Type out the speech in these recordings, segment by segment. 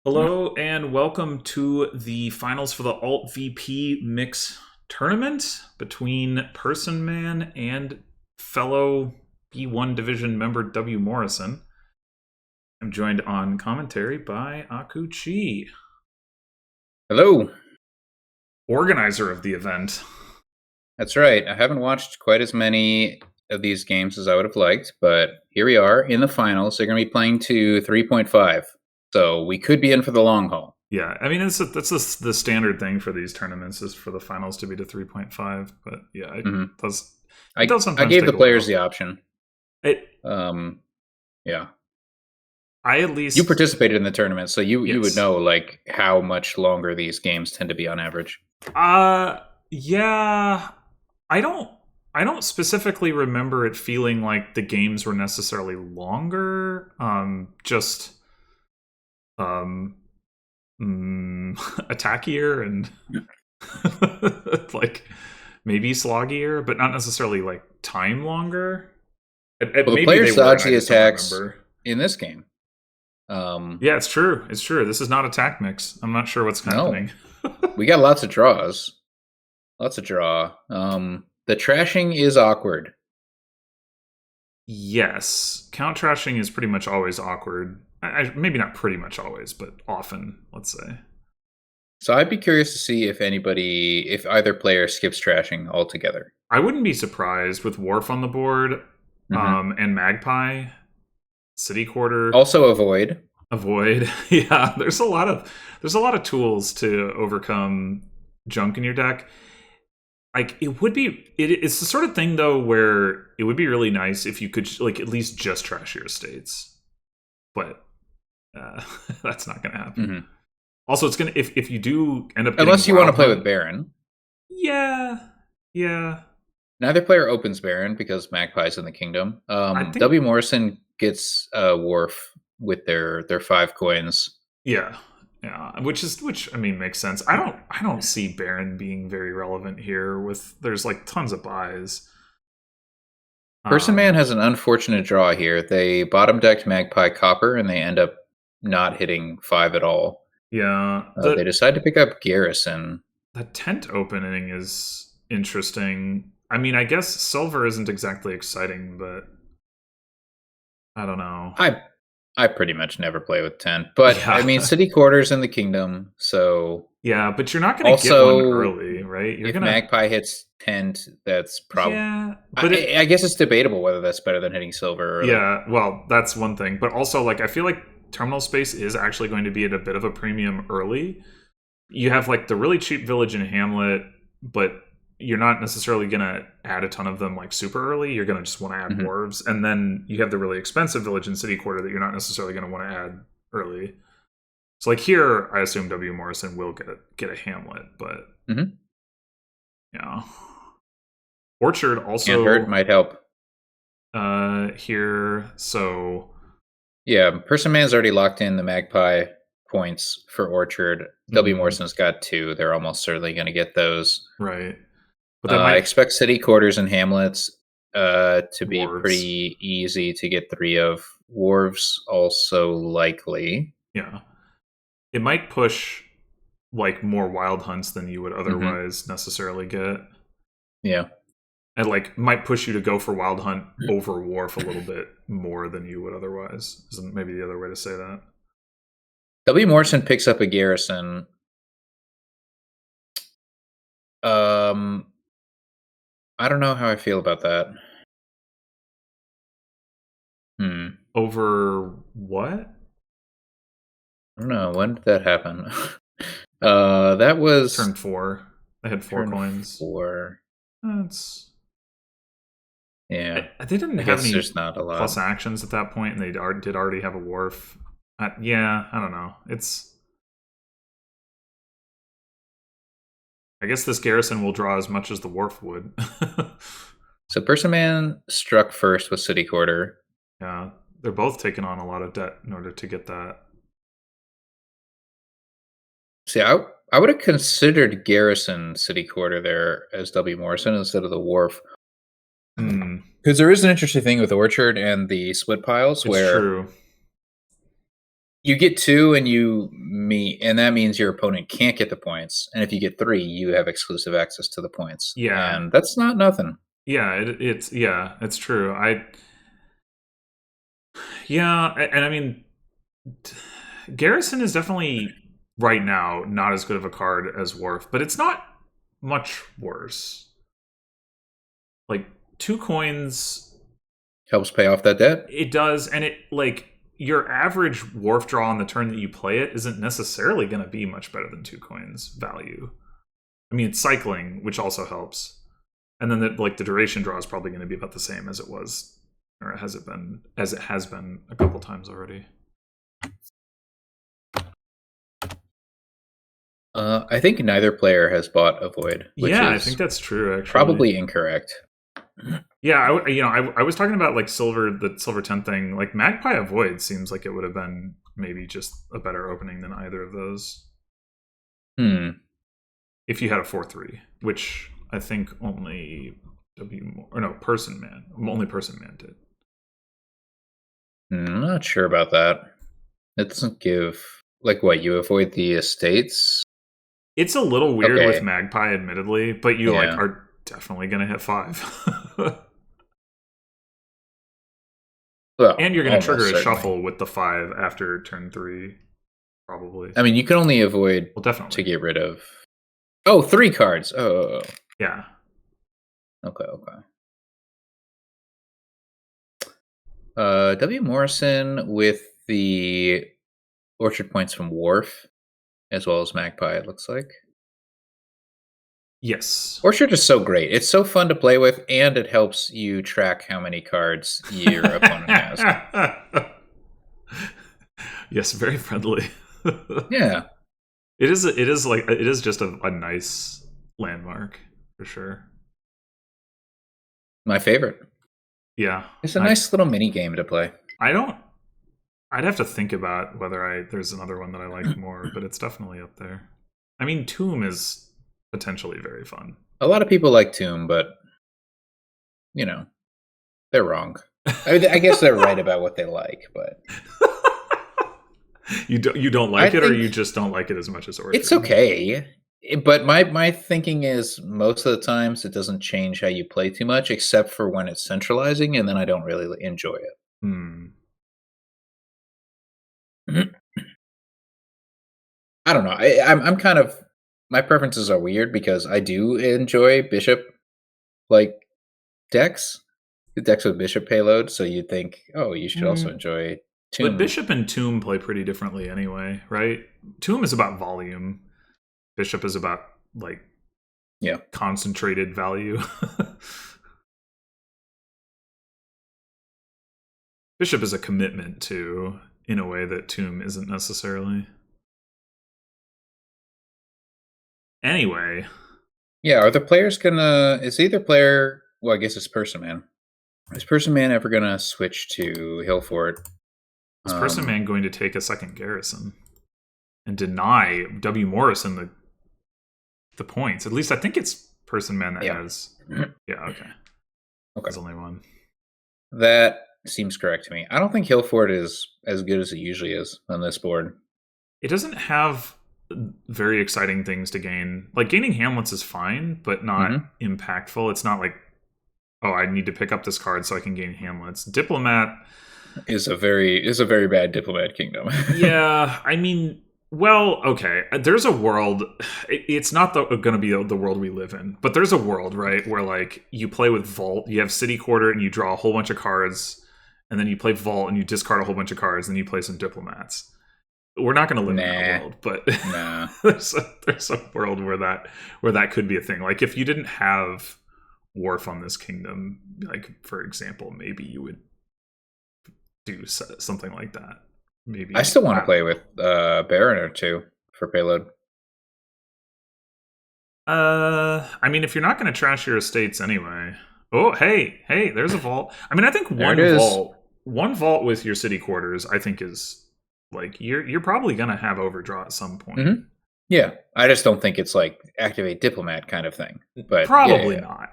Hello and welcome to the finals for the Alt VP Mix tournament between Personman and fellow B1 division member wmorrison. I'm joined on commentary by Akuchi, Hello. organizer of the event. That's right. I haven't watched quite as many of these games as I would have liked, but here we are in the finals. They're going to be playing to 3.5, so we could be in for the long haul. Yeah, I mean that's the standard thing for these tournaments is for the finals to be to 3.5. But yeah, it does. It does sometimes I gave take the a players while. the option. Yeah. I at least You participated in the tournament, so you would Yes. know like how much longer these games tend to be on average. Yeah. I don't specifically remember it feeling like the games were necessarily longer. Just attackier and like maybe sloggier, but not necessarily like time longer. Well, the Maybe players they were, and dodge I the just don't attacks remember. in this game. Yeah, it's true. It's true. This is not attack mix. I'm not sure what's happening. We got lots of draws. Lots of draw. The trashing is awkward. Yes, count trashing is pretty much always awkward. Maybe not pretty much always, but often, let's say. So I'd be curious to see if either player skips trashing altogether. I wouldn't be surprised with Wharf on the board, and Magpie, City Quarter. Also avoid. Yeah, there's a lot of tools to overcome junk in your deck. Like it's the sort of thing though where it would be really nice if you could like at least just trash your estates, but that's not going to happen. Also, it's gonna if you do end up unless you want to play with Baron. Yeah. Neither player opens Baron because Magpie's in the kingdom. wmorrison gets Wharf with their 5 coins. Yeah, which I mean makes sense. I don't see Baron being very relevant here. There's like tons of buys. Personman has an unfortunate draw here. They bottom decked Magpie Copper and they end up not hitting 5 at all. Yeah, they decide to pick up Garrison. The tent opening is interesting. I mean, I guess silver isn't exactly exciting, but I don't know. I pretty much never play with tent, but yeah. I mean, City Quarter's in the kingdom, so yeah. But you're not going to get one early, right? If Magpie hits tent, that's probably But I guess it's debatable whether that's better than hitting silver. Early. Yeah, well, that's one thing, but also like I feel like terminal space is actually going to be at a bit of a premium early. You have like the really cheap village and hamlet, but you're not necessarily going to add a ton of them like super early. You're going to just want to add dwarves. And then you have the really expensive village and city quarter that you're not necessarily going to want to add early. So like here, I assume wmorrison will get a hamlet, but yeah. Orchard also might help. Here, so yeah, Personman's already locked in the Magpie points for Orchard. wmorrison's got 2. They're almost certainly going to get those. Right. But I expect city quarters and hamlets to be pretty easy to get 3 of. Wharves also likely. Yeah. It might push like more wild hunts than you would otherwise necessarily get. Yeah. And like might push you to go for wild hunt over Wharf a little bit more than you would otherwise. Is maybe the other way to say that. wmorrison picks up a Garrison. I don't know how I feel about that. Over what? I don't know. When did that happen? That was turn 4. They had 4 coins. 4. That's yeah. They didn't have any not a lot. plus actions at that point, and they did already have a Wharf. Yeah, I don't know. I guess this Garrison will draw as much as the Wharf would. So Personman struck first with City Quarter. Yeah, they're both taking on a lot of debt in order to get that. See, I would have considered Garrison City Quarter there as wmorrison instead of the Wharf. Because there is an interesting thing with Orchard and the split piles where true. you get 2 and you that means your opponent can't get the points, and if you get 3, you have exclusive access to the points. Yeah. And that's not nothing. Yeah, it's true. And I mean, Garrison is definitely right now not as good of a card as Worf, but it's not much worse. Like 2 coins Helps pay off that debt. it does, and it like your average Worf draw on the turn that you play it isn't necessarily going to be much better than 2 coins value. I mean, it's cycling, which also helps, and then the duration draw is probably going to be about the same as it was, or has it been a couple times already. I think neither player has bought a void. Which Yeah, I is think that's true. Actually, probably incorrect. Yeah, I was talking about like the silver 10 thing. Like Magpie Avoid seems like it would have been maybe just a better opening than either of those. If you had a 4/3, which I think only Person Man did. I'm not sure about that. It doesn't give what you avoid the estates. It's a little weird Okay. with Magpie, admittedly, but you Yeah. are definitely gonna hit 5. Well, And you're gonna trigger a certainly. shuffle with the 5 after turn 3, probably. I mean, you can only avoid Definitely to get rid of 3 cards. Oh. Yeah. Okay. W. Morrison with the Orchard points from Worf, as well as Magpie, it looks like. Yes. Orchard is so great. It's so fun to play with, and it helps you track how many cards your opponent has. Yes, very friendly. Yeah. It is just a nice landmark for sure. My favorite. Yeah. It's a nice little mini game to play. I'd have to think about whether there's another one that I like more, but it's definitely up there. I mean, Tomb is potentially very fun. A lot of people like Tomb, but they're wrong. I guess they're right about what they like, but you don't like it, or you just don't like it as much as Orchard? It's okay. But my thinking is most of the times it doesn't change how you play too much, except for when it's centralizing, and then I don't really enjoy it. I don't know. I'm kind of, my preferences are weird because I do enjoy Bishop decks with Bishop payload. So you'd think, you should also enjoy Tomb. But Bishop and Tomb play pretty differently anyway, right? Tomb is about volume. Bishop is about concentrated value. Bishop is a commitment too, in a way that Tomb isn't necessarily. Anyway. Yeah, are the players gonna... Is either player... Well, I guess it's Person Man. Is Person Man ever gonna switch to Hillfort? Is Person Man going to take a second garrison and deny W. Morrison the points? At least I think it's Person Man that has... Yeah, okay. There's only one. That seems correct to me. I don't think Hillfort is as good as it usually is on this board. It doesn't have very exciting things to gain. Like, gaining Hamlets is fine, but not impactful. It's not like, I need to pick up this card so I can gain Hamlets. Diplomat is a very bad Diplomat kingdom. Yeah, I mean, well, okay. There's a world. It's not going to be the world we live in, but there's a world, right, where you play with Vault. You have City Quarter, and you draw a whole bunch of cards, and then you play Vault, and you discard a whole bunch of cards, and you play some Diplomats. We're not going to live in that world, but there's a world where that could be a thing. Like, if you didn't have Worf on this kingdom, for example, maybe you would do something like that. Maybe I still want to play with Baron or 2 for payload. I mean, if you're not going to trash your estates anyway. Oh, hey, there's a Vault. I mean, I think one vault with your City Quarters, I think is you're probably going to have overdraw at some point. Mm-hmm. Yeah, I just don't think it's activate Diplomat kind of thing. But probably not.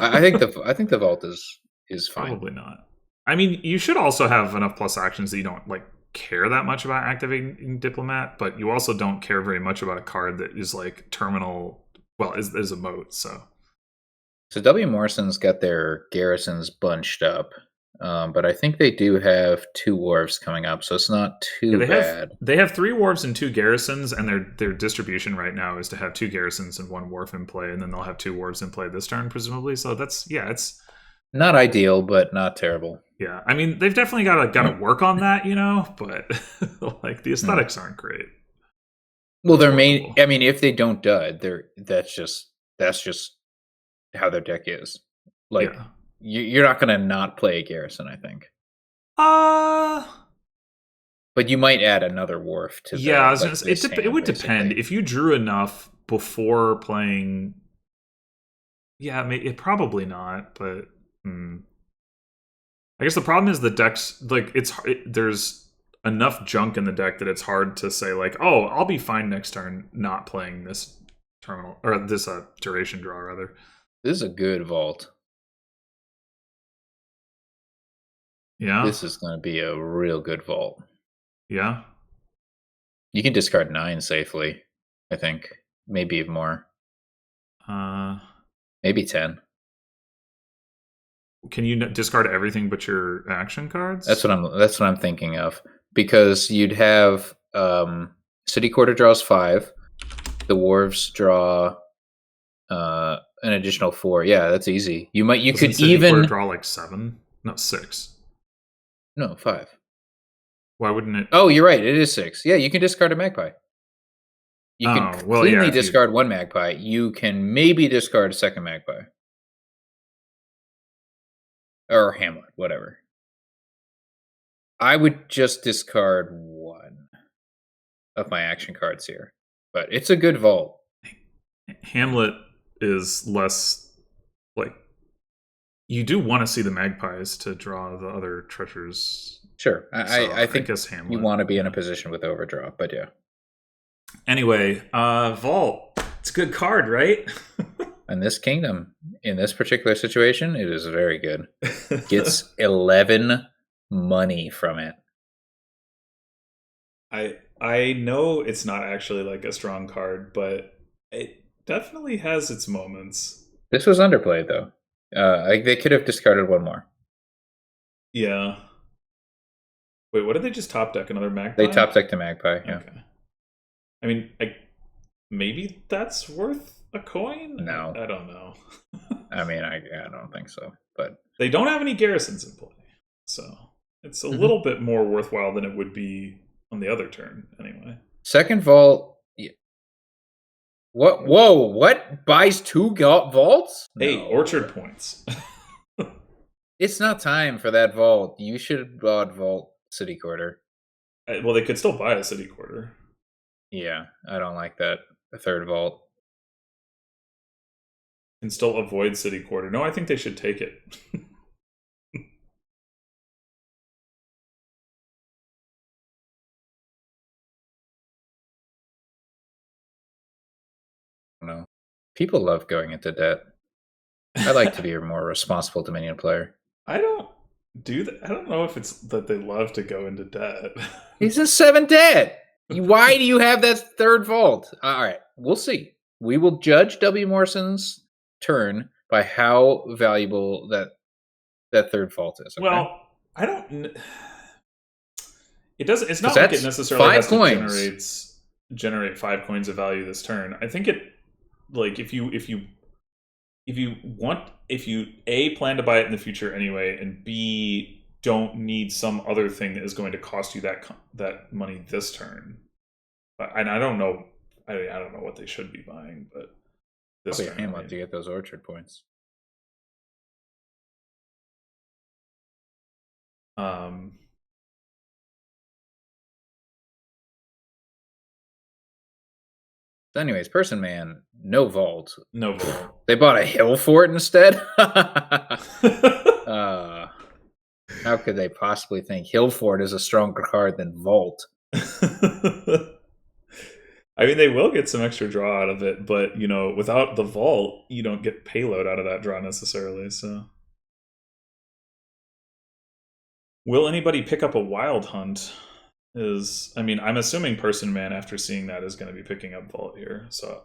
I think the Vault is fine. Probably not. I mean, you should also have enough plus actions that you don't care that much about activating Diplomat, but you also don't care very much about a card that is like terminal. Well, is a moat. So W. Morrison's got their garrisons bunched up, but I think they do have 2 wharves coming up, so it's not yeah, too bad. they have 3 wharves and 2 garrisons, and their distribution right now is to have 2 garrisons and 1 wharf in play, and then they'll have 2 wharves in play this turn, presumably. So that's it's Not ideal, but not terrible. yeah. I mean, they've definitely got to work on that, but like the aesthetics aren't great. Well, their main. I mean, if they don't dud, that's just how their deck is. Like you're not going to not play a garrison, I think. But you might add another wharf to. Yeah, I was gonna say, it would depend if you drew enough before playing. Yeah, it probably not, but I guess the problem is the deck's like there's enough junk in the deck that it's hard to say like, oh, I'll be fine next turn not playing this terminal or this duration draw rather. This is a good vault. Yeah, this is going to be a real good vault. Yeah, you can discard 9 safely. I think maybe even more. Maybe 10. Can you discard everything but your action cards? That's what I'm thinking of, because you'd have City Quarter draws 5, the Wharves draw an additional 4. Yeah, that's easy. You could even draw like 7, no 6. No, 5. Why wouldn't it? Oh, you're right. It is 6. Yeah, you can discard a Magpie. You can cleanly discard 1 Magpie. You can maybe discard a second Magpie. Or Hamlet, whatever. I would just discard 1 of my action cards here. But it's a good vault. Hamlet is less like you do want to see the magpies to draw the other treasures. Sure. I think Hamlet. You want to be in a position with overdraw, but yeah. Anyway, Vault. It's a good card, right? And this kingdom, in this particular situation, it is very good. Gets 11 money from it. I know it's not actually like a strong card, but it definitely has its moments. This was underplayed, though. They could have discarded 1 more. Yeah. Wait, what did they just top deck? Another Magpie? They top decked a Magpie, yeah. Okay. I mean, maybe that's worth a coin? No. I don't know. I mean, I don't think so. But they don't have any garrisons in play. So it's a little bit more worthwhile than it would be on the other turn, anyway. Second vault. What? Whoa! What? Buys 2 vaults? Hey, no. Orchard points. It's not time for that vault. You should have bought Vault City Quarter. Well, they could still buy a City Quarter. Yeah, I don't like that. A 3rd vault. And still avoid City Quarter. No, I think they should take it. No. People love going into debt. I like to be a more responsible Dominion player. I don't do that. I don't know if it's that they love to go into debt. He's in 7 debt. Why do you have that 3rd vault? All right, we'll see. We will judge W. Morrison's turn by how valuable that 3rd vault is. Okay? Well, I don't. It doesn't. It's not like it necessarily has to generate 5 coins of value this turn. I think it like if you A, plan to buy it in the future anyway, and B, don't need some other thing that is going to cost you that money this turn. And I don't know. I don't know what they should be buying, but this turn, Hamlet to get those orchard points. Anyways, Person Man, no vault. No vault. They bought a hill fort instead? How could they possibly think hill fort is a stronger card than vault? I mean, they will get some extra draw out of it, but, without the vault, you don't get payload out of that draw necessarily, so. Will anybody pick up a Wild Hunt? is, I mean, I'm assuming Person Man after seeing that is going to be picking up Vault here, so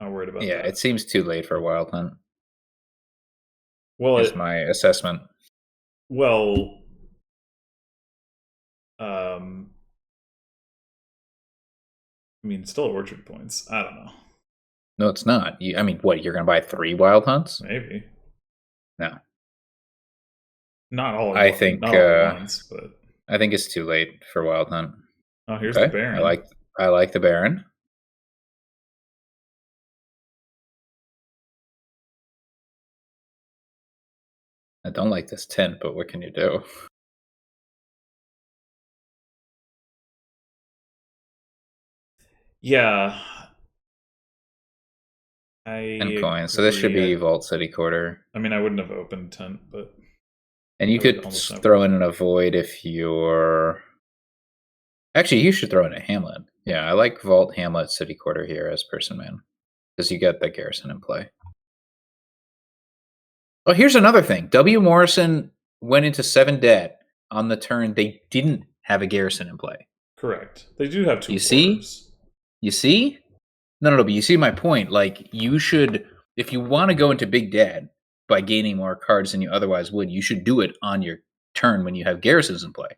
I'm not worried about Yeah, that. it seems too late for Wild Hunt. Well, Is my assessment. well, um, I mean, still Orchard points. I don't know. No, it's not. I mean, what? You're going to buy 3 Wild Hunts? Maybe No, not all at I once, think not all at once, but I think it's too late for Wild Hunt. oh, here's the Okay, Baron. I like the Baron. I don't like this tent, but what can you do? Yeah, I 10 coins. So this should agree. be Vault City Quarter. I mean, I wouldn't have opened tent, but And you I would could almost never. throw in a Void if you're... Actually, you should throw in a Hamlet. Yeah, I like Vault, Hamlet, City Quarter here as Person Man. Because you get the Garrison in play. Oh, here's another thing. W. Morrison went into 7 dead on the turn. They didn't have a Garrison in play. Correct. They do have 2 You see? orbs. You see? No, but you see my point. Like, you should, if you want to go into Big Dad by gaining more cards than you otherwise would, you should do it on your turn when you have Garrisons in play.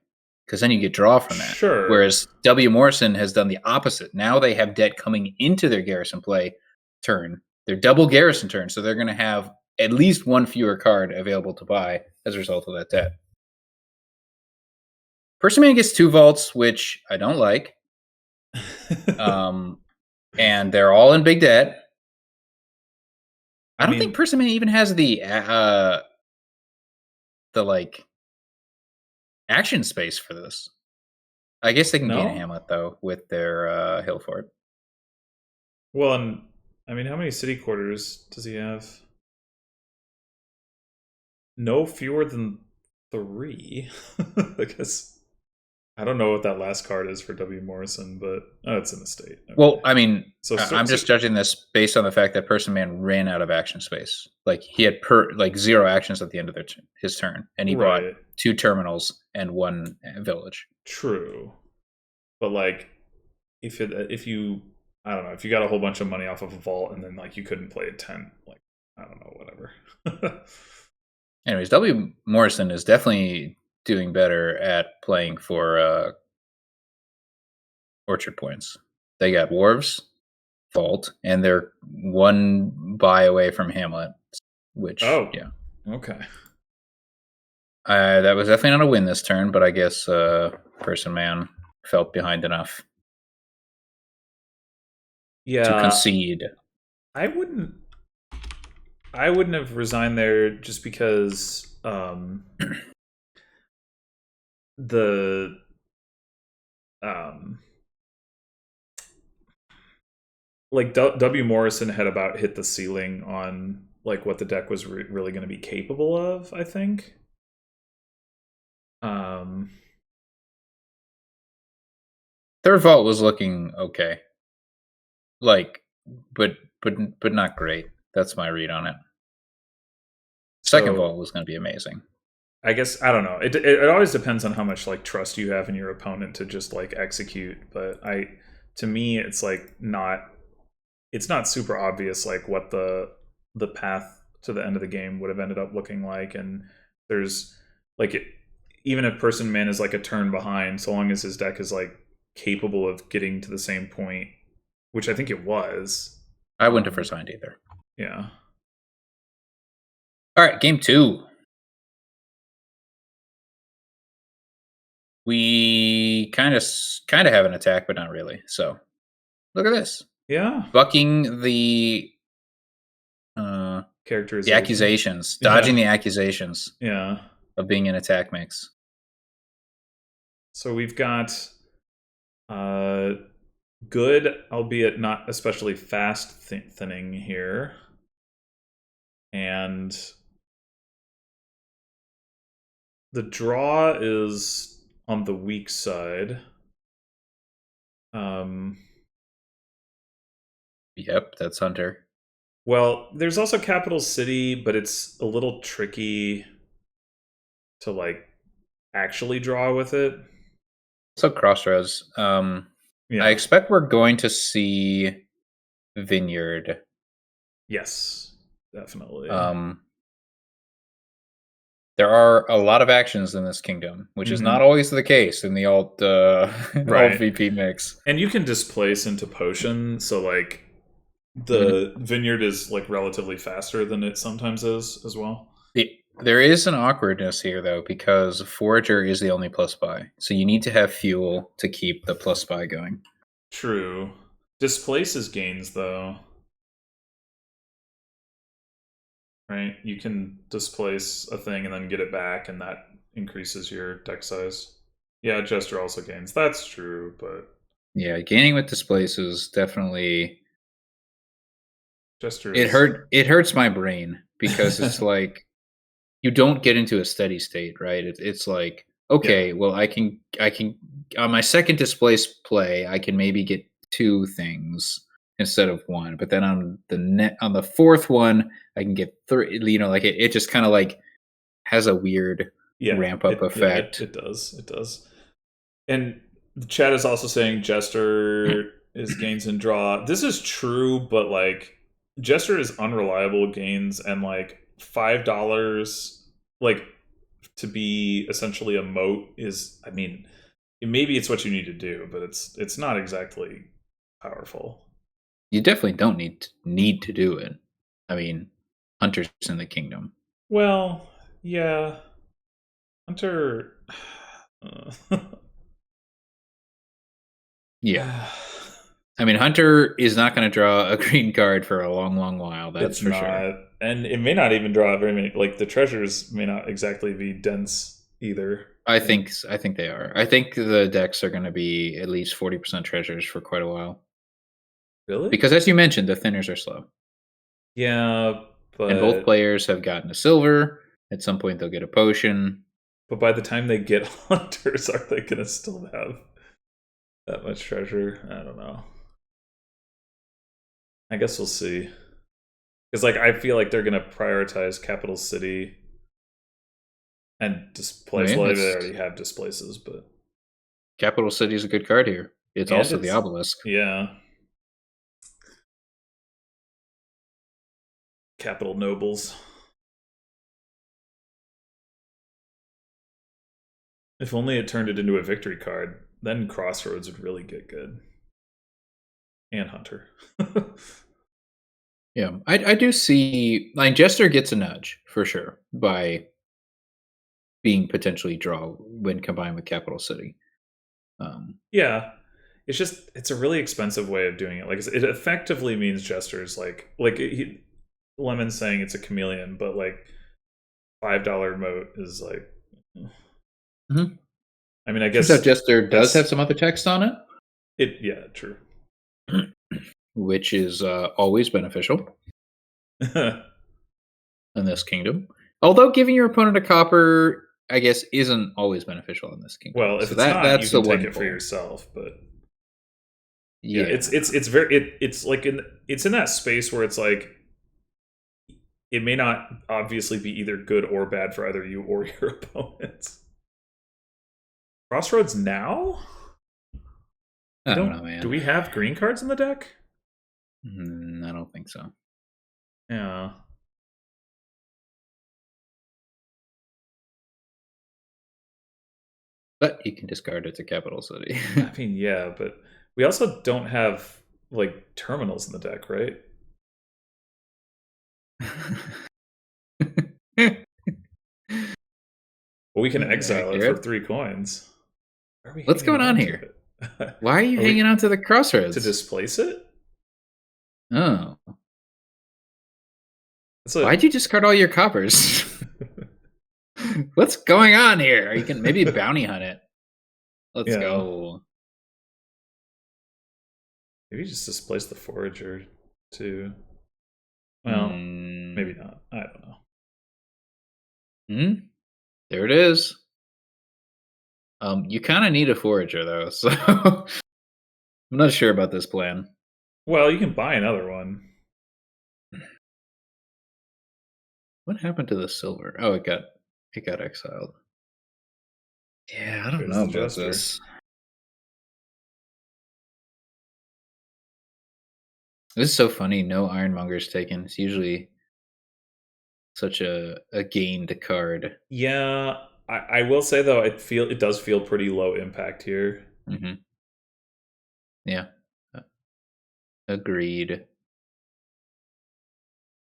Because then you get draw from that. Sure. Whereas W. Morrison has done the opposite. Now they have debt coming into their Garrison play turn. They're double Garrison turn, so they're going to have at least 1 fewer card available to buy as a result of that debt. Person Man gets 2 vaults, which I don't like. And they're all in big debt. I don't think Person Man even has the like action space for this. I guess they can gain a Hamlet though with their Hillfort. Well, and I mean, how many city quarters does he have? No fewer than 3. I guess I don't know what that last card is for W. Morrison, but it's an estate. Okay. Well, I mean, so I'm just judging this based on the fact that Person Man ran out of action space. Like he had 0 actions at the end of his turn, and he bought 2 terminals and 1 village. True, but like if you I don't know, if you got a whole bunch of money off of a vault and then like you couldn't play a tent, like I don't know, whatever. Anyways, W. Morrison is definitely doing better at playing for Orchard points. They got Wharves, Vault, and they're 1 buy away from Hamlet, which, yeah. Okay. That was definitely not a win this turn, but I guess Person Man felt behind enough to concede. I wouldn't have resigned there just because the like W. Morrison had about hit the ceiling on like what the deck was really going to be capable of, I think. Third Vault was looking okay, like, but not great. That's my read on it. Second Vault was going to be amazing. I guess I don't know. It always depends on how much like trust you have in your opponent to just like execute. But to me, it's like it's not super obvious like what the path to the end of the game would have ended up looking like. And there's like even if Person Man is like a turn behind, so long as his deck is like capable of getting to the same point, which I think it was. I wouldn't have resigned either. Yeah. All right, game 2. We kind of have an attack, but not really. So look at this. Yeah. Bucking the characterization. The accusations, dodging the accusations. Yeah. Of being an attack mix. So we've got good, albeit not especially fast thinning here. And the draw is on the weak side. Yep, that's Hunter. Well, there's also Capital City, but it's a little tricky to like actually draw with it. So Crossroads. I Yeah. expect we're going to see Vineyard. Yes. Definitely. Um, there are a lot of actions in this kingdom, which is not Hmm. always the case in the alt alt Right. VP mix. And you can displace into potion, so like Mhm. the vineyard is like relatively faster than it sometimes is as well. There is an awkwardness here though, because Forager is the only plus buy, so you need to have fuel to keep the plus buy going. True. Displaces gains though, right? You can displace a thing and then get it back, and that increases your deck size. Yeah, Jester also gains. That's true, but Yeah, gaining with displace is definitely Jester it is. hurt. It hurts my brain because it's like you don't get into a steady state, right? It's like, Yeah. okay, well, I can on my second displace play, I can maybe get two things instead of one, but then on on the fourth one, I can get three. Like it just kind of like has a weird Yeah. ramp up It effect. it does. It does. And the chat is also saying Jester is gains and draw. This is true, but like Jester is unreliable gains, and like $5 like to be essentially a moat is, I mean, maybe it's what you need to do, but it's not exactly powerful. You definitely don't need to do it. I mean, hunters in the kingdom. Well, yeah. Hunter Yeah, I mean, hunter is not going to draw a green card for a long, long while. That's it's for sure. not, and it may not even draw very many. Like the treasures may not exactly be dense either. I think they are. I think the decks are going to be at least 40% treasures for quite a while. Really? Because as you mentioned, the thinners are slow. Yeah, And both but players have gotten a silver. At some point they'll get a potion. by the time they get hunters, are they gonna still have that much treasure? I don't know. I guess we'll see. Because like I feel like they're gonna prioritize capital city and I displace. mean, Well, they it's already have displaces, but Capital City is a good card here. It's and also the it's, obelisk. yeah, capital nobles. If only it turned it into a victory card, then Crossroads would really get good. And Hunter. Yeah, I do see. Like Jester gets a nudge for sure by being potentially draw when combined with Capital City. Yeah, it's just it's a really expensive way of doing it. Like it effectively means Jester's Lemon's saying it's a chameleon, but like $5 moat is like. Mhm. I mean, I Turns out guess Jester does have that's some other text on it, it. Yeah, true. which is always beneficial in this kingdom. Although giving your opponent a copper, I guess, isn't always beneficial in this kingdom. Well, if So it's not, you that's the can take one it for pull. yourself. But yeah, Yeah. it's very it's like it's in that space where it's like it may not obviously be either good or bad for either you or your opponents. Crossroads now? We I don't don't. know, Do man. we have green cards in the deck? I don't think so. Yeah. But you can discard it to Capital City. I mean, yeah, but we also don't have like terminals in the deck, right? Well, we can exile it for Accurate. 3 coins. Why are we What's hanging going on on to here? it? Why are you Are we hanging on to the to crossroads? displace it? Oh. That's a. Why'd you discard all your coppers? What's going on here? You can maybe bounty hunt it. Let's Yeah. go. Maybe just displace the forager too. Well, Hmm. maybe not. I don't know. Hmm. There it is. You kind of need a forager though, so I'm not sure about this plan. Well, you can buy another one. What happened to the silver? Oh, it got exiled. Yeah, I don't There's know the about Jester. this. This is so funny. No Ironmonger's taken. It's usually such a gained card. Yeah, I will say though, it does feel pretty low impact here. Hmm. Yeah. Uh, Agreed.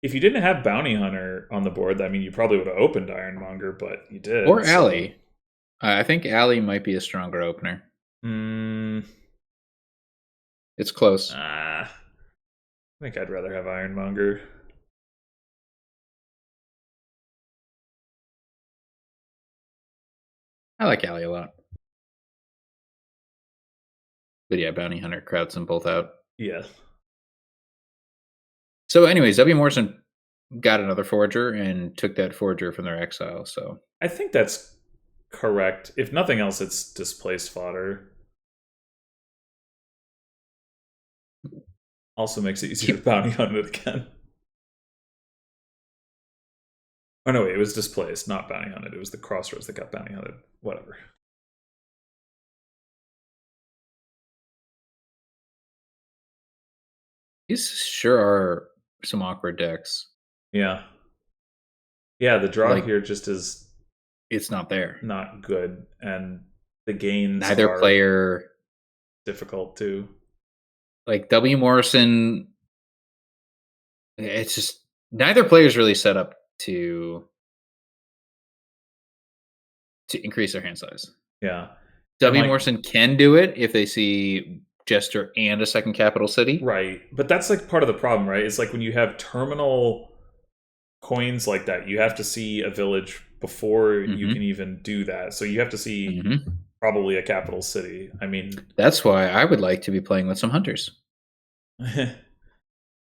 If you didn't have Bounty Hunter on the board, I mean, you probably would have opened Ironmonger, but you Or did. So, Alley. I think Alley might be a stronger opener. mm, It's close. I think I'd rather have Ironmonger. I like Alley a lot. But yeah, Bounty Hunter crowds them both out. Yeah, So, anyways, W. Morrison got another Forager and took that Forager from their exile. So, I think that's correct. If nothing else, it's displaced fodder. Also makes it easier to bounty hunt it again. Oh no, wait, it was displaced, not bounty hunted. It was the crossroads that got bounty hunted. Whatever. these sure are some awkward decks. Yeah. Yeah, the draw Like, here just is it's not there. not good, and the gains Neither are player, difficult too. like W. Morrison, it's just neither player is really set up to increase their hand size. Yeah. And W. like, Morrison can do it if they see Jester and a second capital city. right. But that's like part of the problem, right? It's like when you have terminal coins like that, you have to see a village before you Hmm. can even do that. So you have to see Hmm. probably a capital city. I mean, That's why I would like to be playing with some hunters.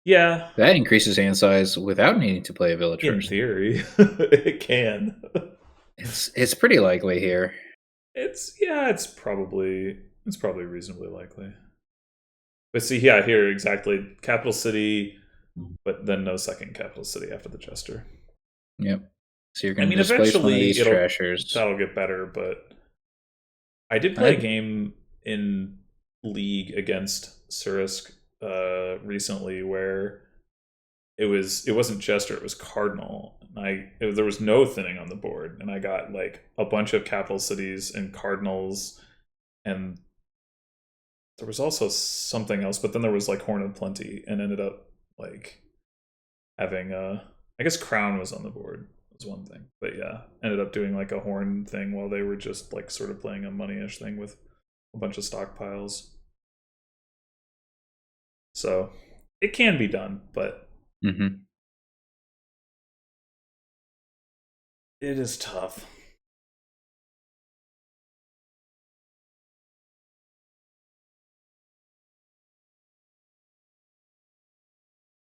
yeah, That increases hand size without needing to play a village in first. theory, it can. It's pretty likely here. It's probably reasonably likely. But see, yeah, here exactly capital city, but then no second capital city after the Jester. Yep. So you're I going to mean, displace one of eventually these it'll trashers. that'll get better, but I did play a I game in League against Surisk recently where it wasn't Jester, it was Cardinal. And there was no thinning on the board, and I got like a bunch of capital cities and cardinals, and there was also something else, but then there was like Horn of Plenty, and ended up like having I guess Crown was on the board was one thing, but yeah, ended up doing like a horn thing while they were just like sort of playing a money-ish thing with a bunch of stockpiles. So it can be done, but Mhm. it is tough.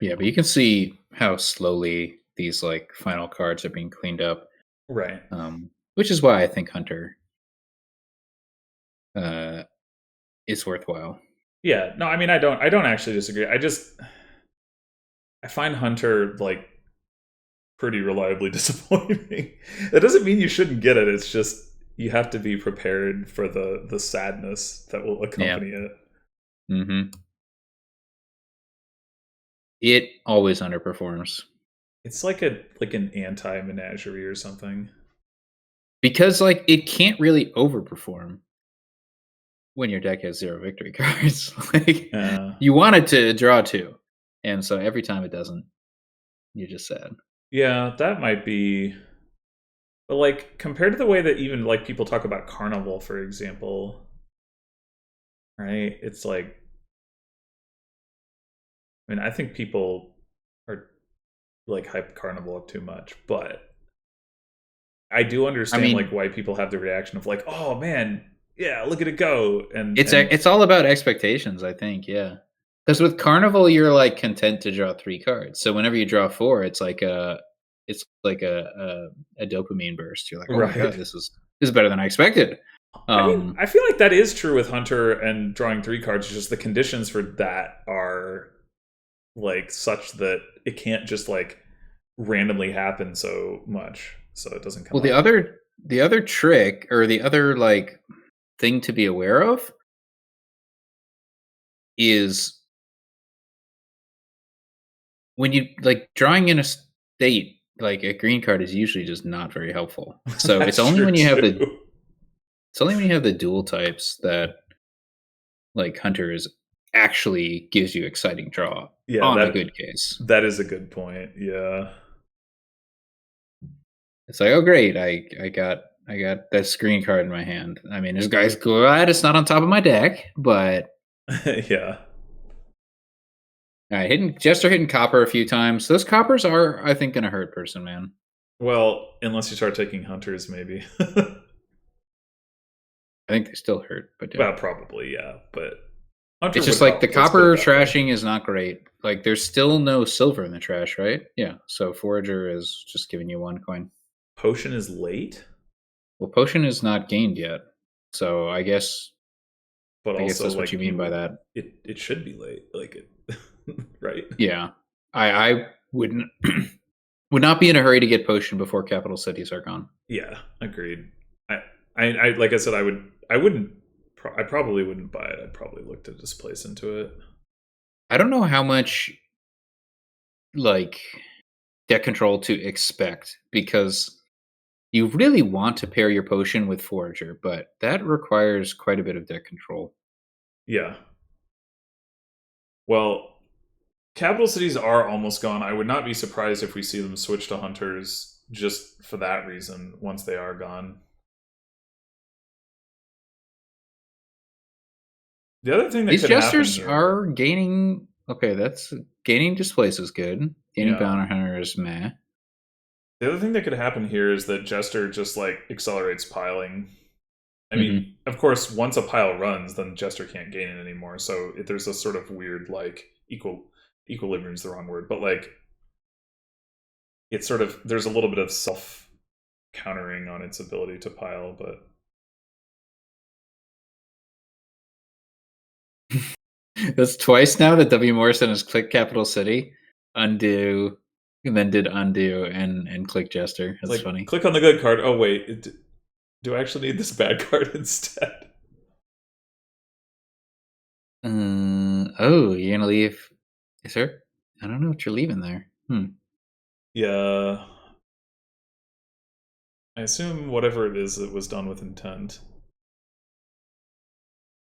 Yeah, but you can see how slowly these like final cards are being cleaned up, Right. which is why I think Hunter uh, is worthwhile. Yeah. No, I mean I don't actually disagree. I find Hunter like pretty reliably disappointing. That doesn't mean you shouldn't get it. It's just you have to be prepared for the sadness that will Yeah. accompany it. Hmm. It always underperforms It's like an anti menagerie or something. because like it can't really overperform when your deck has 0 victory cards. Like Yeah. you want it to draw 2, and so every time it doesn't, you're just sad. Yeah, that might be. But like compared to the way that even like people talk about Carnival, for example, right? It's like I mean, I think people are like hype Carnival up too much, but I do I understand like mean, why people have the reaction of like, "Oh man, yeah, look at it go." And it's all about expectations, I think. Yeah, because with Carnival, you're like content to draw 3 cards. So whenever you draw 4, it's like a dopamine burst. You're like, oh my god, right. this is better than I expected. I mean, Um, I feel like that is true with Hunter and drawing 3 cards, just the conditions for that are like such that it can't just like randomly happen so much, so it doesn't come well, up. the other trick or the other like thing to be aware of is when you like drawing in a state, like a green card is usually just not very helpful. So That's true too. it's only when you have the dual types that like Hunters actually gives you exciting draw Yeah, on a good case. that is a good point. Yeah. It's like, oh great, I got that screen card in my hand. I mean, this guy's glad it's not on top of my deck, but Yeah. all right, Jester hitting copper a few times. Those coppers are, I think, gonna hurt person, man. Well, unless you start taking hunters, maybe. I think they still hurt, but Well, probably, yeah. But hunter it's would just like the help. Let's put it copper that way. trashing is not great. Like there's still no silver in the trash, right? Yeah. So Forager is just giving you 1 coin. Potion is late, Well, potion is not gained yet. So but I guess also that's what you like mean by that. it should be late, like it, right? Yeah. I wouldn't would not be in a hurry to get potion before capital cities are gone. Yeah, agreed. I like I said, I wouldn't, I probably wouldn't buy it. I'd probably look to displace into it. I don't know how much like deck control to expect because you really want to pair your potion with Forager, but that requires quite a bit of deck control. Yeah. Well, capital cities are almost gone. I would not be surprised if we see them switch to hunters just for that reason once they are gone. The other thing that These could happen jesters here, are gaining. Okay, that's gaining displace is good. Gaining yeah. bounty hunter is meh. The other thing that could happen here is that Jester just like accelerates piling. I mean, of course, once a pile runs, then Jester can't gain it anymore. So there's a sort of weird like equilibrium is the wrong word, but like it's sort of there's a little bit of self countering on its ability to pile, but That's twice now that W. Morrison has clicked Capital City, undo, and then did undo and click Jester. it's That's like funny. click on the good card. Oh wait, do I actually need this bad card instead? Oh, you're gonna leave? Yes, sir. I don't know what you're leaving there. Yeah, I assume whatever it is, it was done with intent.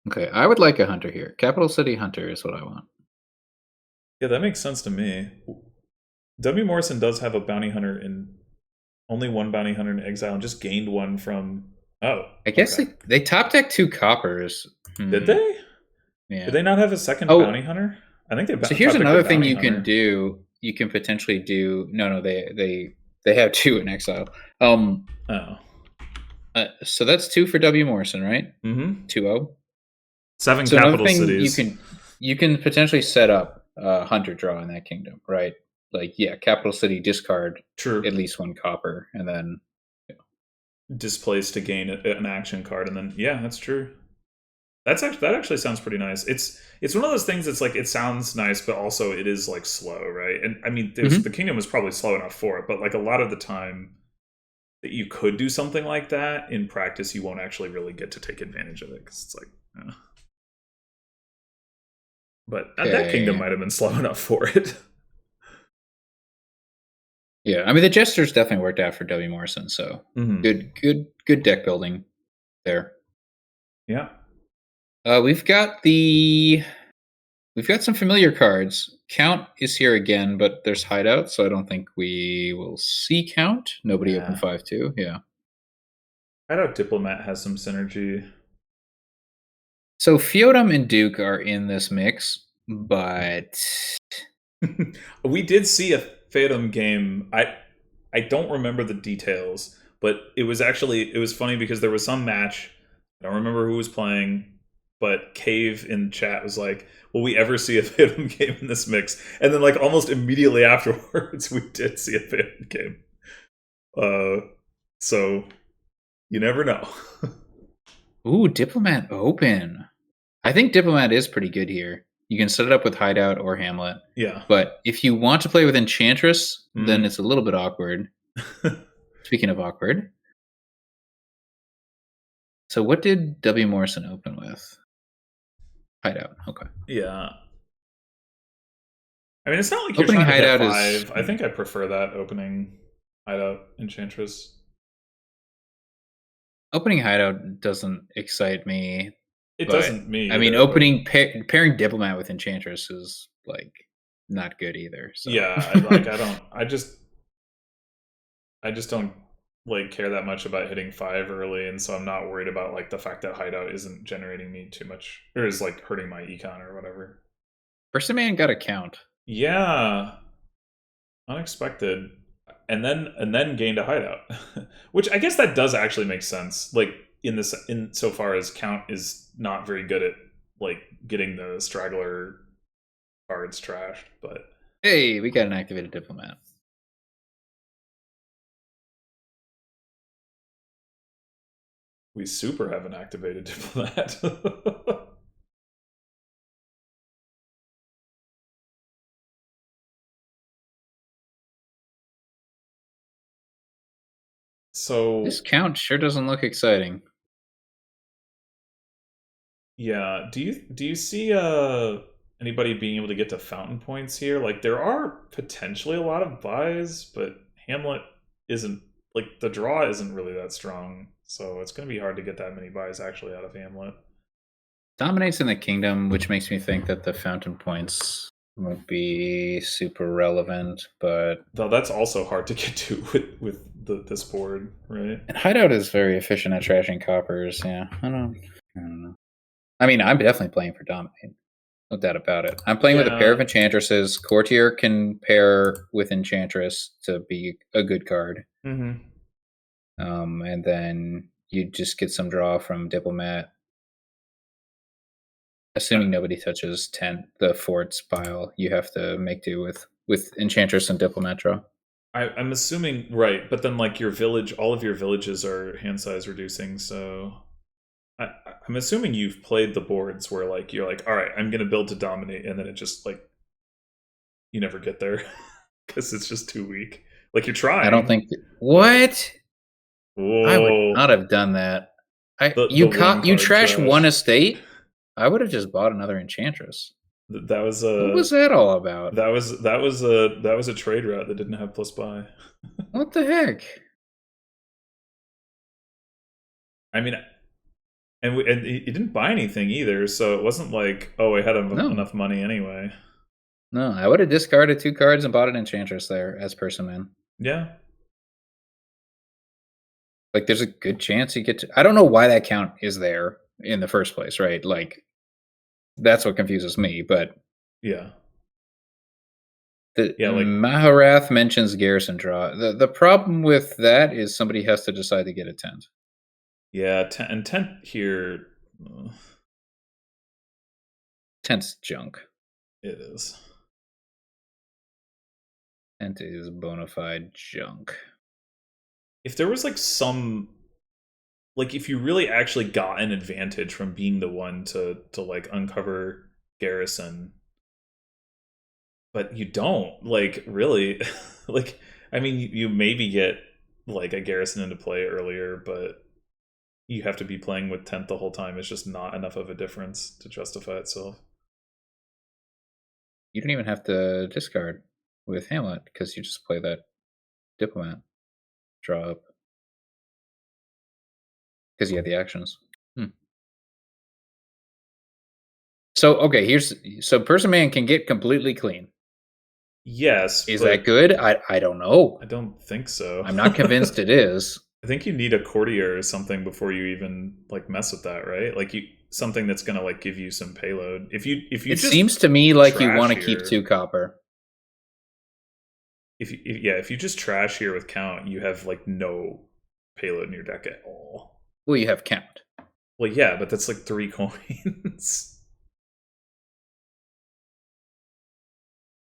Okay, I would like a hunter here. Capital City Hunter is what I want. Yeah, that makes sense to me. W. Morrison does have a bounty hunter in only one bounty hunter in exile and just gained one from. Oh, I guess okay. they top deck 2 coppers. Did they? Yeah. Did they not have a second Oh, bounty hunter? I think they. so here's top decked another the thing bounty you hunter. can do. You can potentially do. No, they have 2 in exile. Oh. So that's 2 for W. Morrison, right? Mm-hmm. 2-0. 7 So another capital thing cities. you can potentially set up hunter draw in that kingdom, right? Like yeah, capital city discard True. at least 1 copper, and then Displace to gain an action card, and then yeah, that's true. That actually sounds pretty nice. It's one of those things that's like it sounds nice, but also it is like slow, right? And I mean, Mhm. the kingdom is probably slow enough for it, but like a lot of the time that you could do something like that in practice, you won't actually really get to take advantage of it because it's like. But that kingdom Okay. might have been slow enough for it. Yeah, I mean the gestures definitely worked out for W. Morrison, so good deck building there. Yeah. We've got some familiar cards. Count is here again, but there's Hideout, so I don't think we will see Count. Nobody opened Yeah. 5-2. Yeah. I know Diplomat has some synergy. So Feodum and Duke are in this mix, but We did see a Fathom game. I don't remember the details, but it was funny because there was some match. I don't remember who was playing, but Cave in chat was like, "Will we ever see a Fathom game in this mix?" And then like almost immediately afterwards, we did see a Fathom game. So you never know. ooh, Diplomat open. I think Diplomat is pretty good here. You can set it up with Hideout or Hamlet. Yeah. But if you want to play with Enchantress, then Mhm. it's a little bit awkward. Speaking of awkward. So what did W. Morrison open with? Hideout. Okay. Yeah. I mean, it's not like you're Opening trying to hit hideout is 5. I think I prefer that opening hideout Enchantress. opening hideout doesn't excite me, It but doesn't me I mean, either, but pairing diplomat with enchantress is like not good either. So yeah, like I just don't like care that much about hitting 5 early, and so I'm not worried about like the fact that hideout isn't generating me too much or is like hurting my econ or whatever. personman got a count. Yeah, unexpected. And then gained a hideout. Which I guess that does actually make sense. Like in so far as count is not very good at like getting the straggler cards trashed, but Hey, we got an activated diplomat. we super haven't activated diplomat. This So count sure doesn't look exciting. yeah, do you see anybody being able to get to fountain points here? Like there are potentially a lot of buys, but Hamlet isn't like the draw isn't really that strong, so it's going to be hard to get that many buys actually out of Hamlet. Dominates in the kingdom, which makes me think that the fountain points won't be super relevant, but Though that's also hard to get to with this board, right? and hideout is very efficient at trashing coppers. Yeah, I don't know. I mean, I'm definitely playing for dominate. No doubt about it. I'm playing with a pair of Yeah. enchantresses. Courtier can pair with enchantress to be a good card. Mm-hmm. And then you just get some draw from diplomat. Assuming nobody touches the forts pile, you have to make do with enchantress and diplomat draw. I'm assuming right, but then like your village, all of your villages are hand size reducing, so I, I'm assuming you've played the boards where like you're like, all right, I'm gonna build to dominate, and then it just like you never get there because it's just too weak. Like you're I don't trying. think what I would Whoa, not have done that. the one You card trash one trash. estate. I would have just bought another enchantress. That was What a was that all about? that was a trade route that didn't have plus buy. What the heck? I mean, and he didn't buy anything either, so it wasn't like oh I had No, enough money anyway. no. I would have discarded 2 cards and bought an enchantress there as personman. Yeah, Like, there's a good chance you get to. I don't know why that count is there in the first place, right? Like, that's what confuses me. But yeah, the yeah. Like Maharath mentions garrison draw. The problem with that is somebody has to decide to get a tent. yeah, and tent here, Tent's junk. it is. Tent is bona fide junk. If there was like some like if you really actually got an advantage from being the one to like uncover garrison, but you don't like really like I mean you maybe get like a garrison into play earlier, but you have to be playing with 10th the whole time. It's just not enough of a difference to justify itself. You don't even have to discard with Hamlet because you just play that diplomat draw up because you have the actions. So okay, so person man can get completely clean. Yes, Is that but good? I don't know. I don't think so. I'm not convinced it is. I think you need a courtier or something before you even like mess with that, right? Like you something that's gonna like give you some payload. If you It just seems to me like you want trash to keep here, 2 copper. if you just trash here with count, you have like no payload in your deck at all. Well, you have count. Well, yeah, but that's like 3 coins.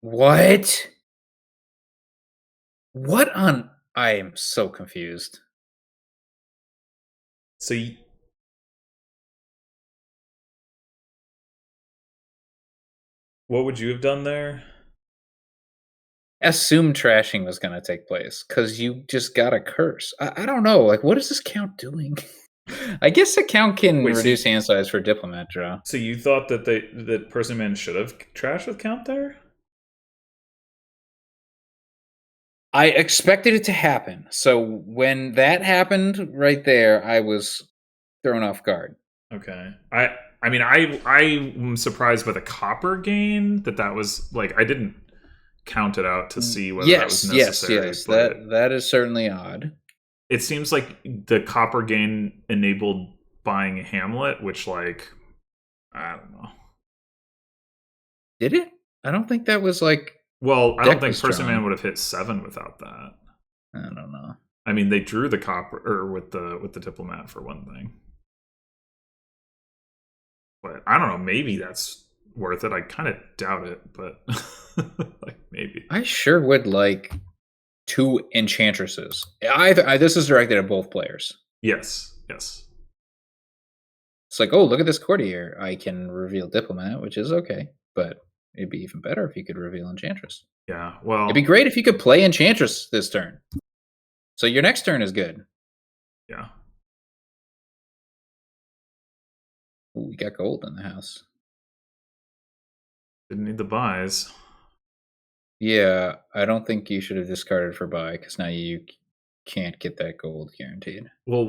What? What on? I am so confused. So what would you have done there? Assume trashing was going to take place because you just got a curse. I don't know. Like, what is this count doing? I guess the count can Wait, reduce hand size for diplomat draw. so you thought that that person man should have trashed with count there? I expected it to happen. So when that happened right there, I was thrown off guard. Okay. I'm surprised by the copper gain that was like I didn't count it out to see whether that was necessary. Yes. But That is certainly odd. it seems like the copper gain enabled buying a Hamlet, which like I don't know. Did it? I don't think that was like. Well, I don't Deck think was Person Man drawn. would have hit 7 without that. I don't know. I mean, they drew the copper or with the diplomat for one thing. But I don't know, maybe that's worth it. I kind of doubt it, but like maybe. I sure would like 2 enchantresses. This is directed at both players. Yes. It's like, oh, look at this courtier. I can reveal diplomat, which is okay, but it'd be even better if you could reveal enchantress. Yeah, well, It'd be great if you could play enchantress this turn. So your next turn is good. yeah. Ooh, we got gold in the house. Didn't need the buys. Yeah, I don't think you should have discarded for buy because now you can't get that gold guaranteed. Well,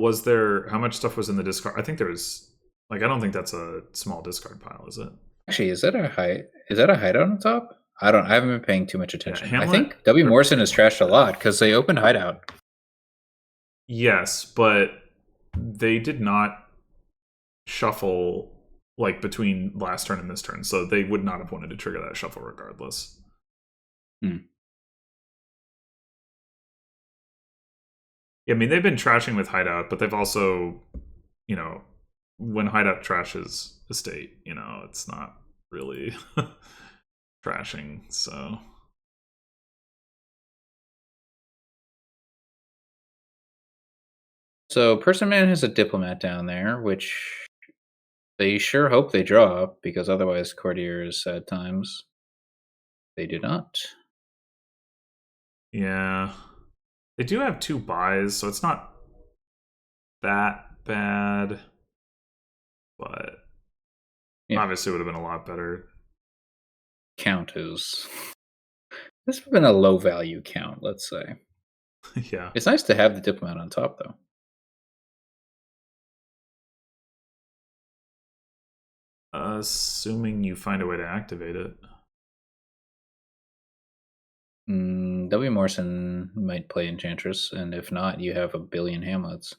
how much stuff was in the discard? I think there was like I don't think that's a small discard pile, is it? Actually, is that a hideout on top? I haven't been paying too much attention. Hamlet- I think W. Morrison has trashed a lot because they opened hideout. Yes, but they did not shuffle like between last turn and this turn, so they would not have wanted to trigger that shuffle regardless. Hmm. Yeah, I mean they've been trashing with hideout, but they've also, when hideout trashes estate, it's not really trashing. So Person Man has a diplomat down there, which they sure hope they draw because otherwise courtiers at times they do not. Yeah, they do have 2 buys, so it's not that bad, but obviously it would have been a lot better. Count is this would have been a low value count, let's say. Yeah, It's nice to have the diplomat on top though. assuming you find a way to activate it. W. Morrison might play Enchantress, and if not, you have a billion Hamlets.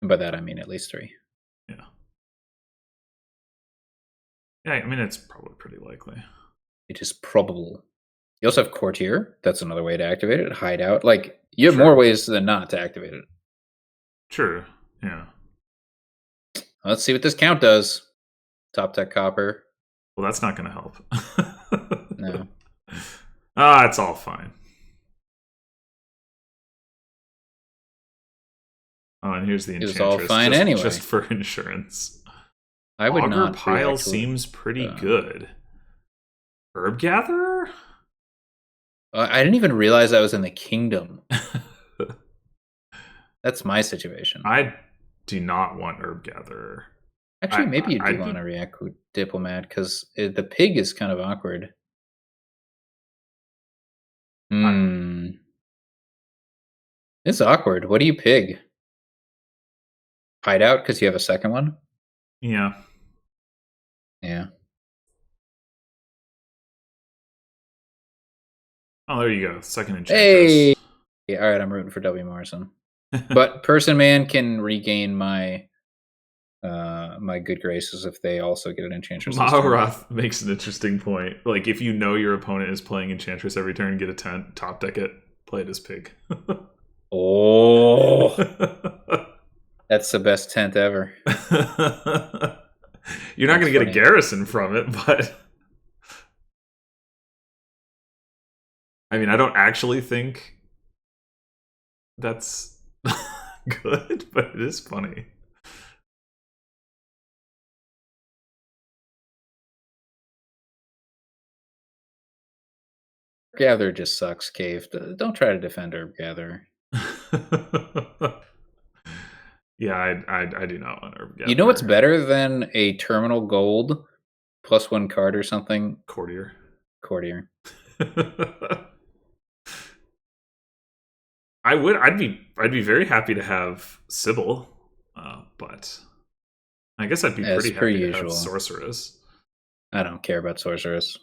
And by that I mean at least 3. Yeah. Yeah, I mean it's probably pretty likely. It is probable. You also have Courtier. That's another way to activate it. Hideout. Like, you have more ways than not to activate it. True. Yeah. Let's see what this count does. Top deck copper. Well, that's not going to help. No. It's all fine. Oh, and here's the Enchantress. It was all fine anyway. Just for insurance. I would Augur not. pile seems pretty good. Herb Gatherer? I didn't even realize I was in the kingdom. That's my situation. I do not want Herb Gatherer. Actually, maybe you do want to react with Diplomat because the pig is kind of awkward. It's awkward. What do you pig? Hideout because you have a second one? Yeah. Yeah. Oh, there you go. Second Enchantress. Hey! Yeah, all right, I'm rooting for W. Morrison. But Person Man can regain my my good graces if they also get an Enchantress. Maharath makes an interesting point. Like, if you know your opponent is playing Enchantress every turn, get a tent, top deck it, play it as pig. Oh! That's the best tent ever. You're not going to get a garrison from it, but... I mean, I don't actually think that's good, but it is funny. Gather just sucks, Cave. Don't try to defend Herb Gather. Yeah, I do not want Herb Gather. You know what's better than a terminal gold +1 card or something? Courtier. Courtier. I'd be very happy to have Sybil, but I guess I'd be As pretty per happy to have usual. Sorceress. I don't care about Sorceress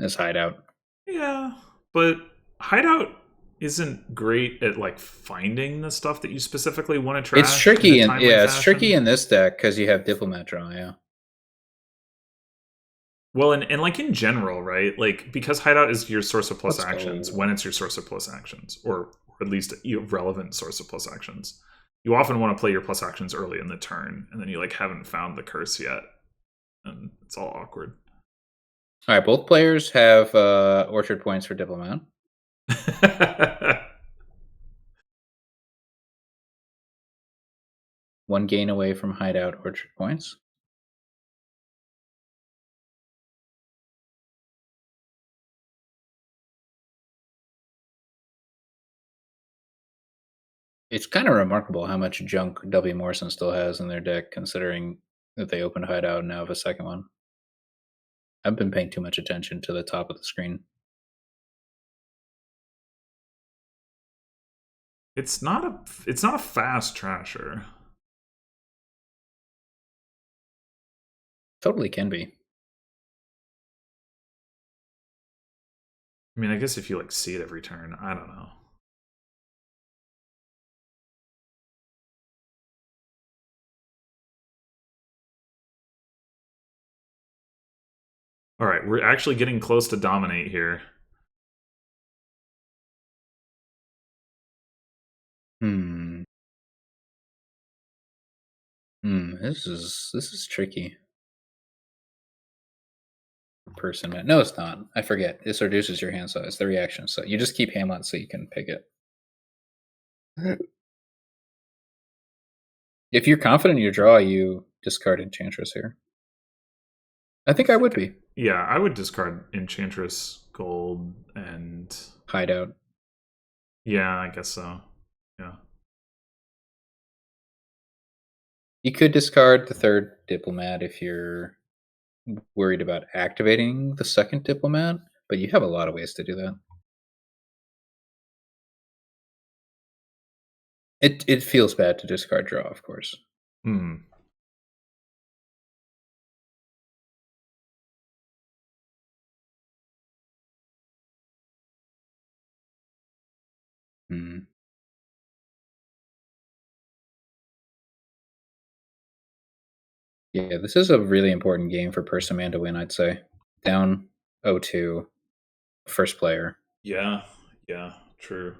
as hideout. Yeah, but Hideout isn't great at like finding the stuff that you specifically want to It's trash in a tricky, and timely it's tricky fashion. in this deck because you have Diplomat draw. Yeah, Well, and like in general, right? Like because Hideout is your source of plus let's actions go. when it's your source of plus actions, or at least a relevant source of plus actions. You often want to play your plus actions early in the turn, and then you like haven't found the curse yet, and it's all awkward. All right, both players have Orchard points for Diplomat. One gain away from hideout Orchard points. It's kind of remarkable how much junk W. Morrison still has in their deck, considering that they opened hideout and now have a second one. I've been paying too much attention to the top of the screen. it's not a fast trasher. Totally can be. I mean, I guess if you like see it every turn, I don't know. All right, we're actually getting close to dominate here. Hmm. This is tricky. Person. No, it's not. I forget. This reduces your hand size, the reaction. So you just keep Hamlet so you can pick it. If you're confident in your draw, you discard Enchantress here. I think I would be. Yeah, I would discard Enchantress Gold and Hideout. yeah, I guess so. Yeah. You could discard the third Diplomat if you're worried about activating the second Diplomat, but you have a lot of ways to do that. It feels bad to discard draw, of course. Hmm. Hmm. Yeah, this is a really important game for Personman to win, I'd say. Down 0-2, first player. Yeah. Yeah. True.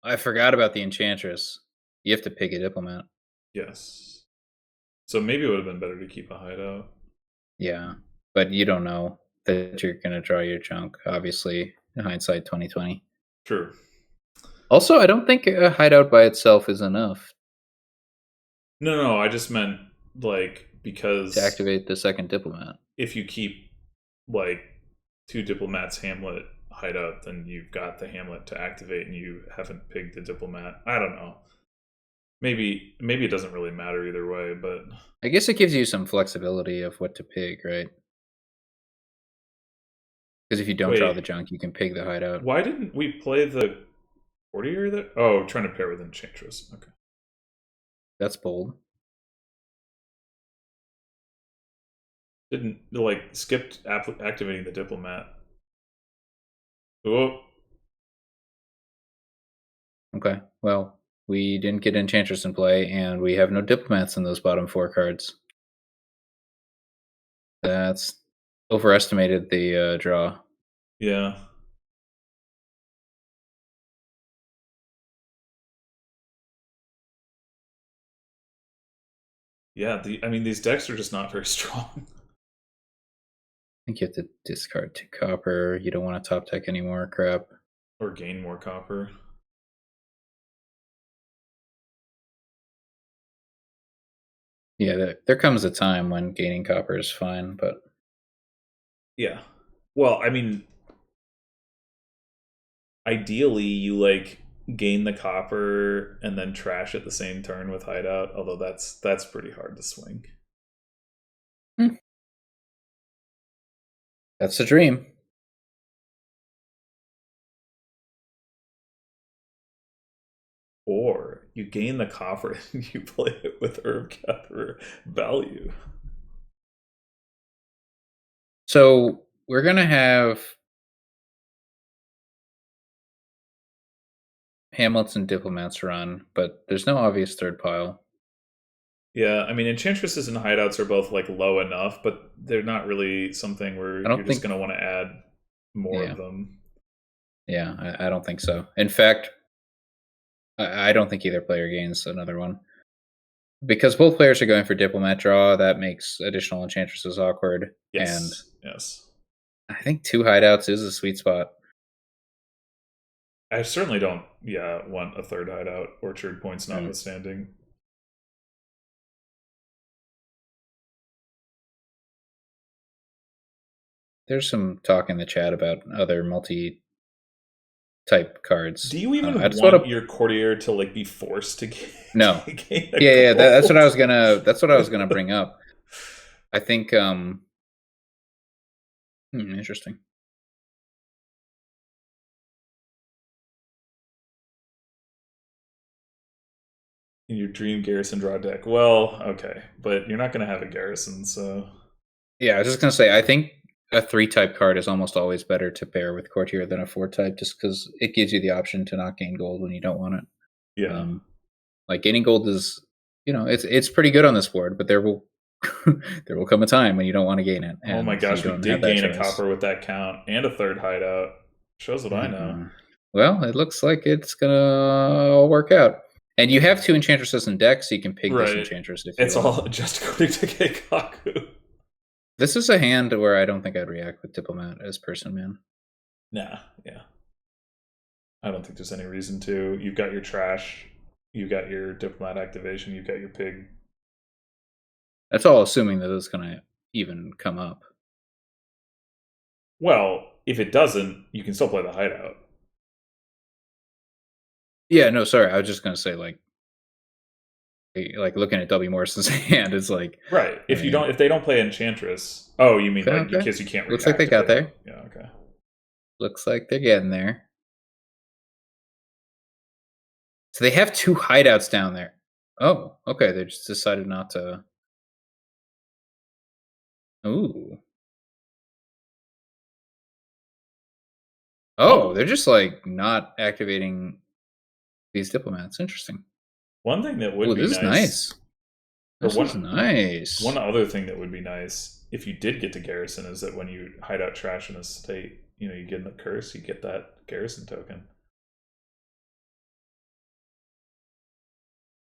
I forgot about the Enchantress. You have to pick a Diplomat. Yes. So maybe it would have been better to keep a hideout. Yeah, but you don't know that you're going to draw your junk, obviously, in hindsight 2020. True. Also, I don't think a hideout by itself is enough No, I just meant like to because activate the second Diplomat. if you keep like two diplomats Hamlet hideout, then you've got the Hamlet to activate, and you haven't picked the diplomat. I don't know. Maybe it doesn't really matter either way, but I guess it gives you some flexibility of what to pick, right? Because if you don't draw wait, the junk, you can pick the hideout. why didn't we play the courtier? That trying to pair with Enchantress. Okay, That's bold. didn't like skipped activating the diplomat. Oh, Okay, well, we didn't get Enchantress in play, and we have no Diplomats in those bottom four cards. That's overestimated the draw. yeah, yeah. I mean, these decks are just not very strong. I think you have to discard 2 copper. You don't want to top deck anymore. Crap. Or gain more copper. Yeah, there comes a time when gaining copper is fine, but Yeah. Well, I mean, ideally you like gain the copper and then trash at the same turn with hideout, although that's pretty hard to swing. hmm, that's the dream. You gain the copper and you play it with Herb Gatherer value. So we're gonna have Hamlets and Diplomats run, but there's no obvious third pile. Yeah, I mean, Enchantresses and Hideouts are both like low enough, but they're not really something where you're just going to want to add more of them. Yeah, I don't think so. In fact, I don't think either player gains another one. Because both players are going for Diplomat draw, that makes additional Enchantresses awkward. Yes. And yes. I think 2 Hideouts is a sweet spot. I certainly don't, want a third hideout, Orchard points notwithstanding. There's some talk in the chat about other multi-type cards. Do you even want your courtier to like be forced to gain? No. Gain that's what I was gonna. That's what I was gonna bring up. I think. Interesting. In your dream garrison draw deck. Well, okay, but you're not going to have a garrison, so. Yeah, I was just gonna say. I think a 3-type card is almost always better to pair with courtier than a 4-type, just because it gives you the option to not gain gold when you don't want it. Yeah. Like gaining gold is, it's pretty good on this board, but there will there will come a time when you don't want to gain it. Oh my gosh, we did gain a copper with that count and a third hideout. Shows what I know. Well, it looks like it's gonna all work out. And you have 2 Enchantresses in deck, so you can pig this Enchantress if you want. All just going to Keikaku. This is a hand where I don't think I'd react with Diplomat as person man. Nah, yeah. I don't think there's any reason to. You've got your trash, you've got your Diplomat activation, you've got your pig. That's all assuming that it's going to even come up. Well, if it doesn't, you can still play the hideout. Yeah, no, sorry. I was just going to say, like looking at wmorrison's hand, it's like right. If they don't play Enchantress. Oh, you mean like because you can't. Looks like they got there. Yeah. Okay. Looks like they're getting there. So they have 2 hideouts down there. Oh, okay. They just decided not to. Ooh. Oh, they're just like not activating these diplomats. Interesting. One thing that would be nice. This is nice. One other thing that would be nice if you did get to garrison is that when you hide out trash in a state, you get in the curse, you get that garrison token.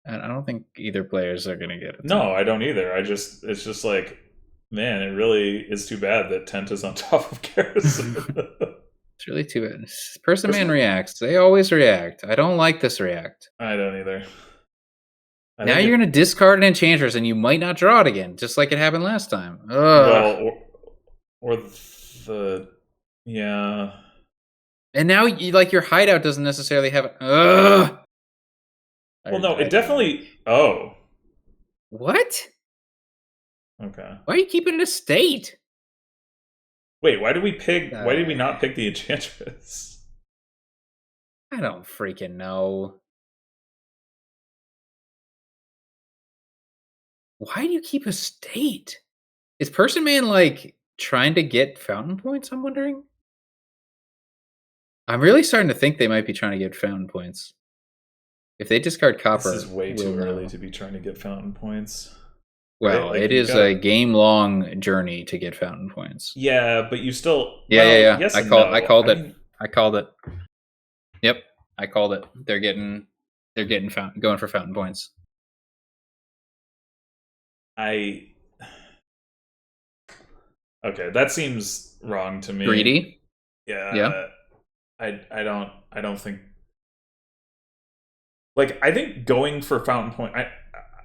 And I don't think either players are going to get it. No, I don't either. It's just like, man, it really is too bad that Tent is on top of garrison. It's really too bad. Person man reacts. They always react. I don't like this react. I don't either. Now you're going to discard an Enchantress and you might not draw it again, just like it happened last time. Ugh. Well, yeah. And now, your hideout doesn't necessarily have it. Ugh. Well, no, it definitely. Oh. What? Okay. Why are you keeping it a state? Wait, why did we pick? Why did we not pick the Enchantress? I don't freaking know. Why do you keep a state? Is Person Man trying to get fountain points? I'm wondering. I'm really starting to think they might be trying to get fountain points. If they discard copper, this is way too early to be trying to get fountain points. Well, it is a game-long journey to get fountain points. Yeah, but you still. Yeah. Yes, I called it. I called it. Yep, I called it. They're going for fountain points. Okay, that seems wrong to me. Greedy? Yeah. I don't think. I think going for fountain point.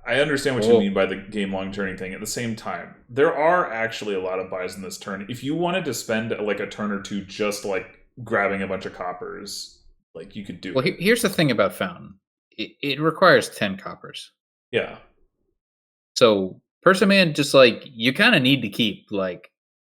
I understand what you mean by the game long journey thing. At the same time, there are actually a lot of buys in this turn. If you wanted to spend a turn or two just grabbing a bunch of coppers, you could do. Well, here's the thing about fountain. It requires 10 coppers. Yeah. So Person Man just you kind of need to keep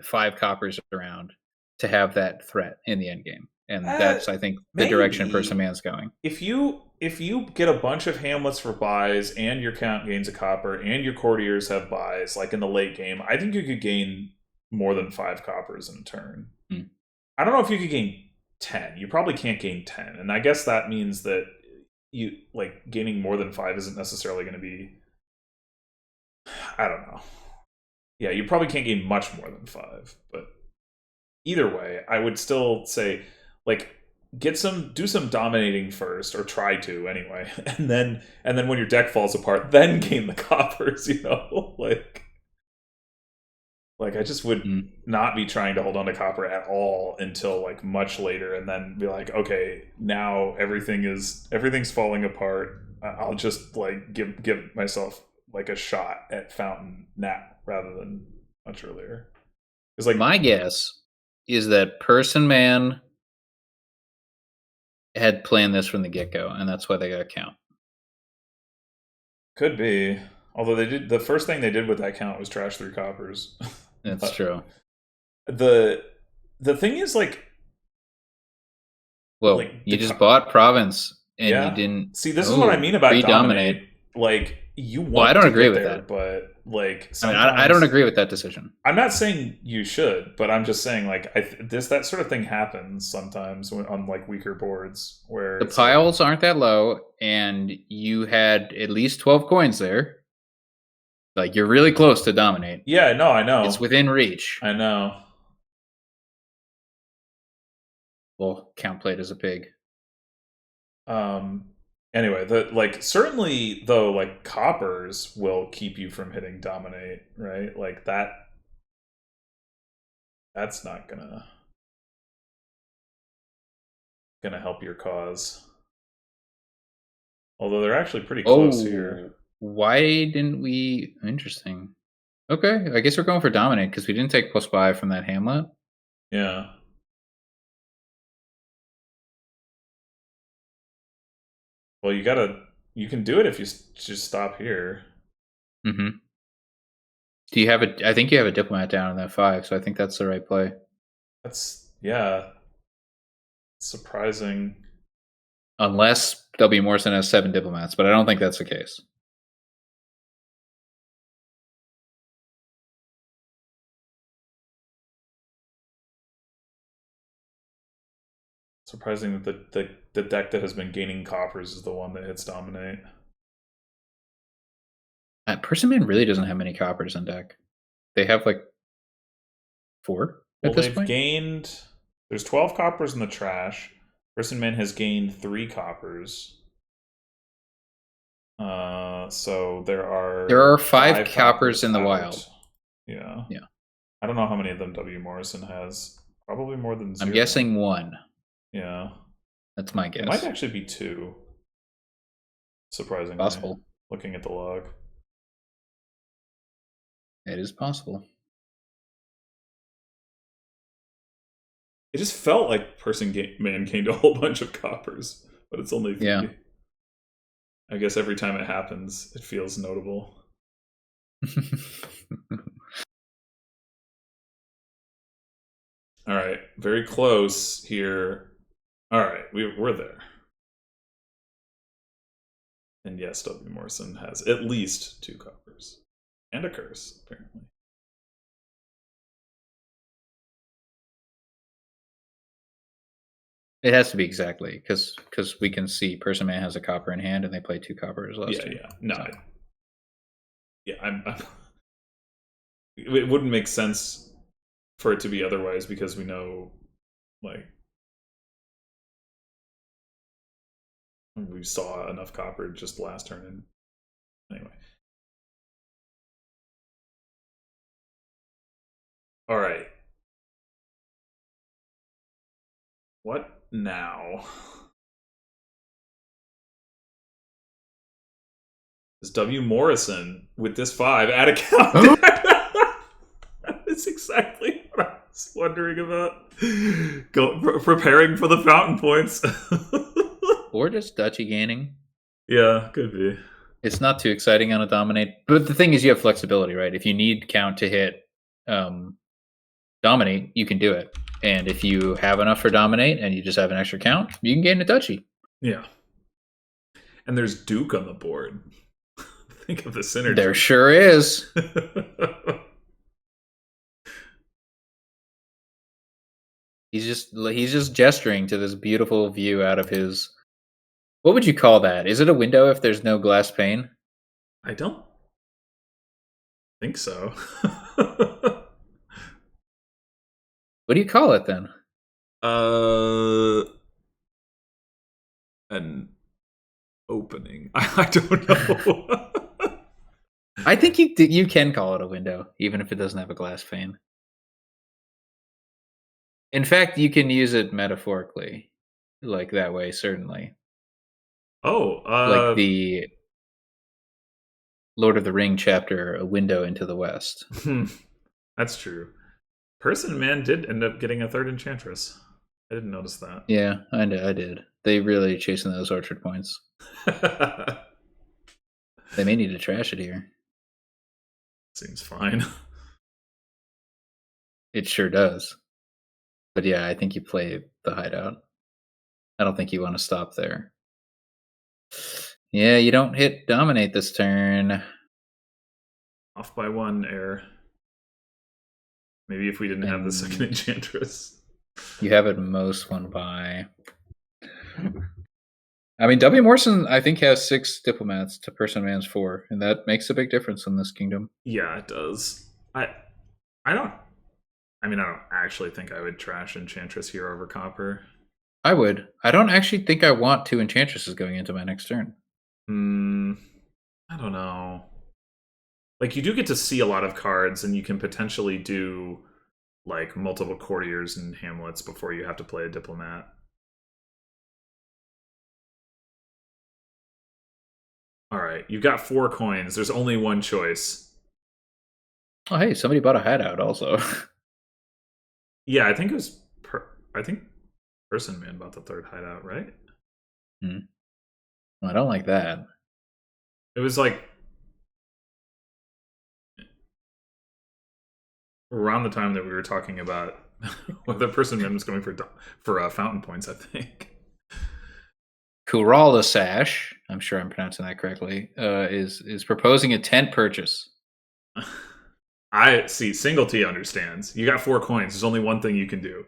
5 coppers around to have that threat in the end game. And that's, I think, the direction Person Man's going. If you if you get a bunch of hamlets for buys and your count gains a copper and your courtiers have buys, like in the late game, I think you could gain more than 5 coppers in a turn. I don't know if you could gain 10. You probably can't gain 10. And I guess that means that you like gaining more than 5 isn't necessarily going to be, I don't know. Yeah, you probably can't gain much more than 5, but either way, I would still say like do some dominating first, or try to anyway, and then when your deck falls apart, then gain the coppers, like I just would not be trying to hold on to copper at all until like much later, and then be like, okay, now everything's falling apart. I'll just like give myself like a shot at fountain now rather than much earlier. It's like my guess is that Person Man had planned this from the get-go, and that's why they got count. Could be. Although the first thing they did with that count was trash 3 coppers. That's true. The thing is like, well, like you just bought province and you didn't see. This is what I mean about dominate. Like you want. Well, I don't agree with that, but like I don't agree with that decision. I'm not saying you should, but I'm just saying like that sort of thing happens sometimes on like weaker boards where the piles aren't that low, and you had at least 12 coins there. Like you're really close to dominate. Yeah, no, I know. It's within reach. I know. Well, count played as a pig. Anyway, certainly though, like coppers will keep you from hitting dominate, right? Like that's not gonna help your cause. Although they're actually pretty close here. Why didn't we? Interesting. Okay, I guess we're going for dominate because we didn't take +5 from that hamlet. Yeah. Well, you can do it if you just stop here. Mm-hmm. Do you have I think you have a diplomat down in that 5, so I think that's the right play. Surprising. Unless W. Morrison has 7 diplomats, but I don't think that's the case. Surprising that the deck that has been gaining coppers is the one that hits dominate. Person Man really doesn't have many coppers in deck. They have like 4 at this point. There's 12 coppers in the trash. Person Man has gained 3 coppers. So there are 5 coppers in the wild. Yeah. I don't know how many of them W. Morrison has. Probably more than 0. I'm guessing 1. Yeah. That's my guess. It might actually be 2. Surprisingly. Possible. Looking at the log. It is possible. It just felt like Man gained a whole bunch of coppers, but it's only 3. Yeah. I guess every time it happens, it feels notable. All right, very close here. All right, we're there. And yes, W. Morrison has at least 2 coppers. And a curse, apparently. It has to be exactly, because we can see Person Man has a copper in hand and they play 2 coppers last turn. Yeah. No. So. I'm it wouldn't make sense for it to be otherwise, because we know, like, we saw enough copper just last turn. And anyway. All right. What now? Is W. Morrison with this 5 add a count? That's exactly what I was wondering about. Preparing for the fountain points. Or just duchy gaining. Yeah, could be. It's not too exciting on a dominate. But the thing is, you have flexibility, right? If you need count to hit dominate, you can do it. And if you have enough for dominate and you just have an extra count, you can gain a duchy. Yeah. And there's Duke on the board. Think of the synergy. There sure is. He's just gesturing to this beautiful view out of his. What would you call that? Is it a window if there's no glass pane? I don't think so. What do you call it then? An opening. I don't know. I think you can call it a window, even if it doesn't have a glass pane. In fact, you can use it metaphorically, like that way, certainly. Oh, Like the Lord of the Ring chapter, A Window into the West. That's true. Person Man did end up getting a third Enchantress. I didn't notice that. Yeah, I did. They really chasing those orchard points. They may need to trash it here. Seems fine. It sure does. But yeah, I think you play the hideout. I don't think you want to stop there. Yeah, you don't hit dominate this turn. Off by 1 error. Maybe if we didn't have the second Enchantress. You have at most 1 by. I mean, W. Morrison, I think, has 6 diplomats to Person Man's 4, and that makes a big difference in this kingdom. Yeah, it does. I don't actually think I would trash Enchantress here over Copper. I would. I don't actually think I want 2 Enchantresses going into my next turn. I don't know. Like, you do get to see a lot of cards, and you can potentially do, like, multiple courtiers and hamlets before you have to play a diplomat. Alright, you've got 4 coins. There's only one choice. Oh, hey, somebody bought a hideout also. Yeah, I think it was... I think Person Man bought the third hideout, right? Well, I don't like that. It was like... around the time that we were talking about whether Person Man was going for fountain points, I think. Kurala Sash, I'm sure I'm pronouncing that correctly, is proposing a tent purchase. I see. Single T understands. You got 4 coins. There's only one thing you can do.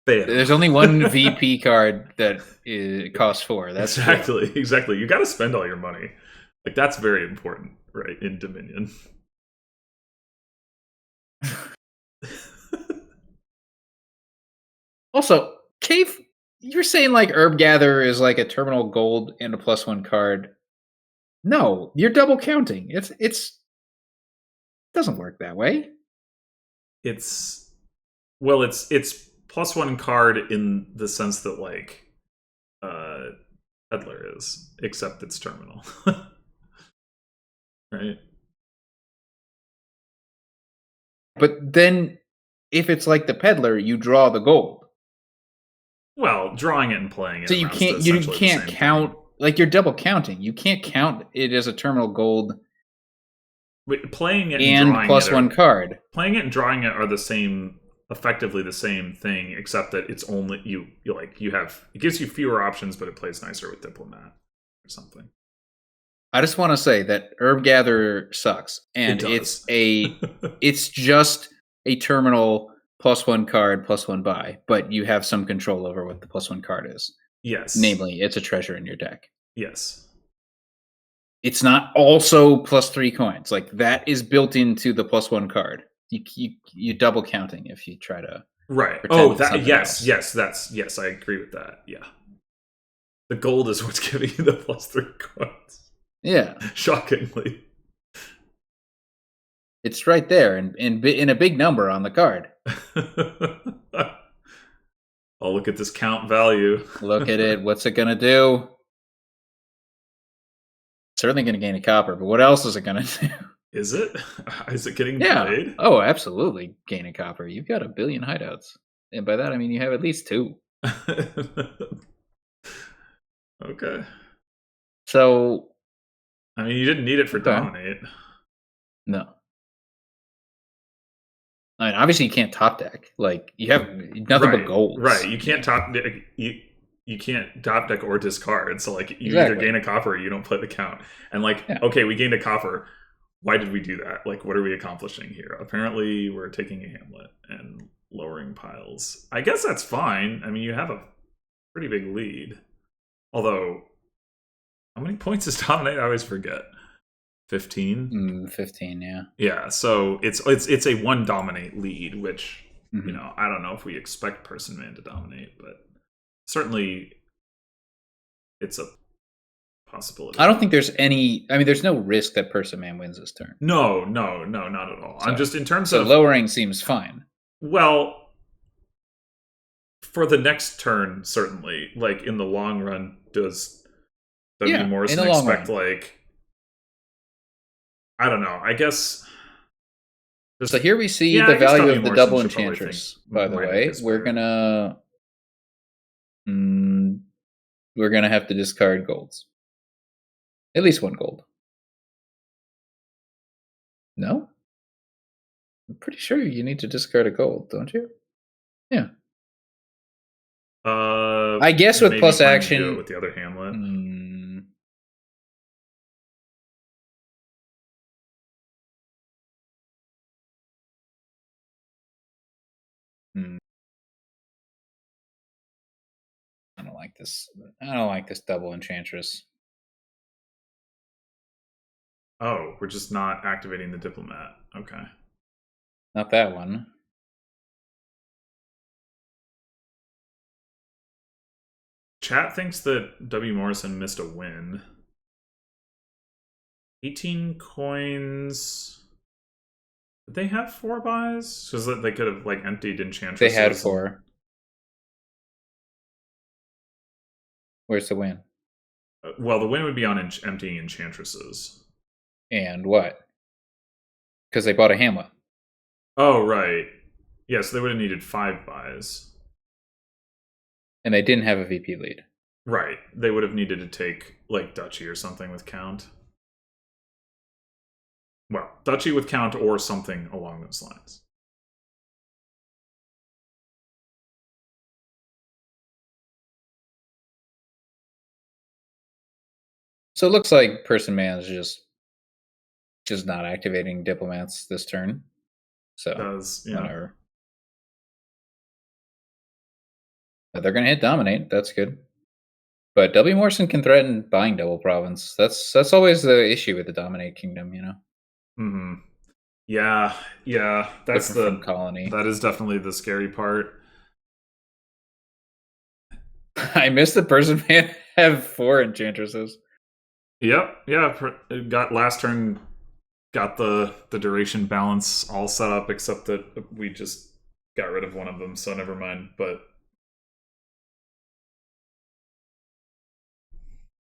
Fail. There's only one VP card that costs 4. That's exactly. true. Exactly. You got to spend all your money. Like, that's very important, right? In Dominion. Also, Cave, you're saying like Herb Gatherer is like a terminal gold and a +1 card. No, you're double counting. It doesn't work that way. It's +1 card in the sense that, like, Peddler is, except it's terminal. Right? But then if it's like the Peddler, you draw the gold. Well, drawing it and playing it. So you can't count, like, you're double counting. You can't count it as a terminal gold. Wait, playing it and +1 card. Playing it and drawing it are the same, effectively the same thing, except that it's only you have, it gives you fewer options, but it plays nicer with diplomat or something. I just want to say that Herb Gatherer sucks, and it's just a terminal +1 card, +1 buy, but you have some control over what the +1 card is. Yes. Namely, it's a treasure in your deck. Yes. It's not also +3 coins. Like, that is built into the +1 card. You double counting if you try to. Right. Oh, that yes, I agree with that. Yeah. The gold is what's giving you the +3 coins. Yeah. Shockingly. It's right there in a big number on the card. Oh, look at this count value. Look at it. What's it going to do? Certainly going to gain a copper, but what else is it going to do? Is it? Is it getting played? Oh, absolutely. Gain a copper. You've got 1 billion hideouts. And by that, I mean you have at least 2. Okay. So, I mean, you didn't need it for dominate. No. I mean, obviously you can't top deck. Like, you have nothing but gold. Right. You can't top. You you can't top deck or discard. So like you either Exactly. gain a copper or you don't play the count. And like, Yeah. okay, we gained a copper. Why did we do that? Like, what are we accomplishing here? Apparently, we're taking a hamlet and lowering piles. I guess that's fine. I mean, you have a pretty big lead. Although, how many points does Dominate? I always forget. 15? 15, yeah. Yeah, so it's a one Dominate lead, which, you know, I don't know if we expect Person Man to dominate, but certainly it's a possibility. I don't think there's any. I mean, there's no risk that Person Man wins this turn. No, not at all. So, I'm just in terms so of lowering seems fine. Well, for the next turn, certainly. Like in the long run, does W. Morrison expect like? I don't know. I guess. So here we see the value of the double Enchantress. By the way, we're gonna have to discard golds. At least one gold. No? I'm pretty sure you need to discard a gold, don't you? Yeah. I guess with plus action with the other hamlet. I don't like this. I don't like this double Enchantress. Oh, we're just not activating the Diplomat. Okay. Not that one. Chat thinks that W. Morrison missed a win. 18 coins. Did they have 4 buys? Because they could have like emptied Enchantress. They had 4. Where's the win? Well, the win would be on emptying Enchantresses. And what? Because they bought a hamlet. Oh, right. Yes, they would have needed 5 buys. And they didn't have a VP lead. Right. They would have needed to take, like, Duchy or something with Count. Well, Duchy with Count or something along those lines. So it looks like Person Man is just not activating diplomats this turn. So whatever. But they're gonna hit dominate. That's good. But W. Morrison can threaten buying double province. That's always the issue with the dominate kingdom, you know. Mm-hmm. Yeah. That's the colony. That is definitely the scary part. I missed the Person Man have 4 enchantresses. Yep. Yeah. Got last turn. Got the duration balance all set up, except that we just got rid of one of them, so never mind. But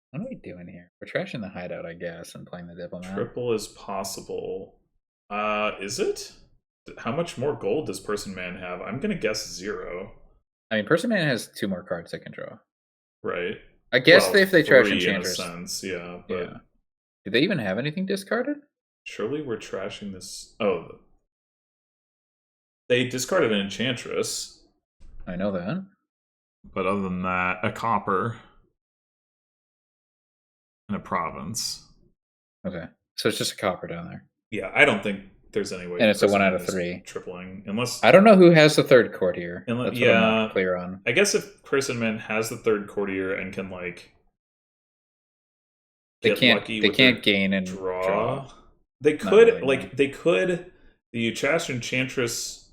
what are we doing here? We're trashing the hideout, I guess, and playing the diplomat. Triple is possible. Is it? How much more gold does Person Man have? I'm gonna guess 0. I mean, Person Man has 2 more cards they can draw. Right. I guess if they trash Enchantress. In a sense, yeah. But yeah. Do they even have anything discarded? Surely we're trashing this. Oh, they discarded an Enchantress. I know that. But other than that, a copper and a province. Okay, so it's just a copper down there. Yeah, I don't think there's any way. And it's a 1 out of 3 tripling, unless I don't know who has the 3rd courtier. That's what I'm not clear on. I guess if Person Man has the 3rd courtier and can like, they can't gain and draw. They could the Enchantress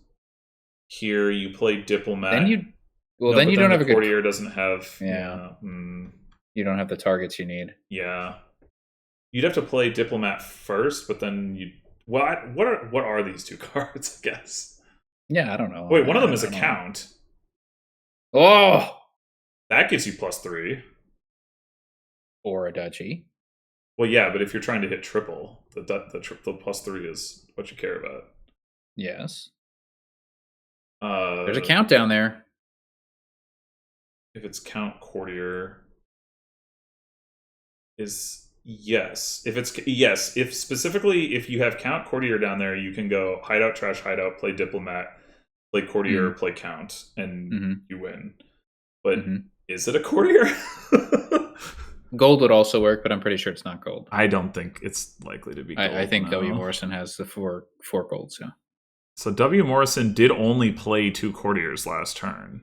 here. You play diplomat. Then you don't have a good courtier. Doesn't have You don't have the targets you need. Yeah, you'd have to play diplomat first, but then you. What are these 2 cards? I guess. Yeah, I don't know. Wait, one of them is a count. Oh, that gives you +3. Or a duchy. Well, yeah, but if you're trying to hit triple, the +3 is what you care about. Yes. There's a count down there. If it's count courtier, is yes. If specifically if you have count courtier down there, you can go hideout, trash hideout, play diplomat, play courtier, play count, and you win. But Is it a courtier? Gold would also work, but I'm pretty sure it's not gold. I don't think it's likely to be gold. I think no. W. Morrison has the four golds. Yeah. So W. Morrison did only play 2 courtiers last turn.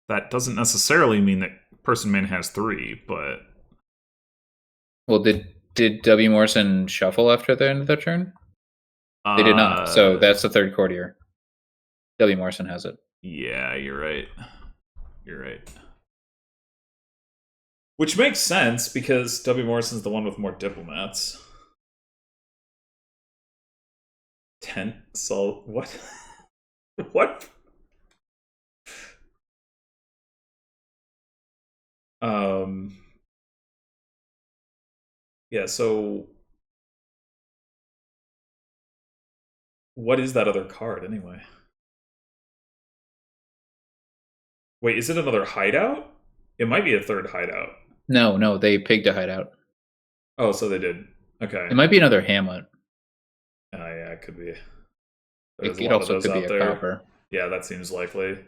That doesn't necessarily mean that Person Man has 3, but Well, did W. Morrison shuffle after the end of their turn? They did not. So that's the 3rd courtier. W. Morrison has it. Yeah, you're right. You're right. Which makes sense because W. Morrison's the one with more diplomats. 10 so what? What? Yeah, so what is that other card anyway? Wait, is it another hideout? It might be a 3rd hideout. No, they picked a hideout. Oh, so they did. Okay. It might be another hamlet. Yeah, it could be. It also could be a copper. Yeah, that seems likely.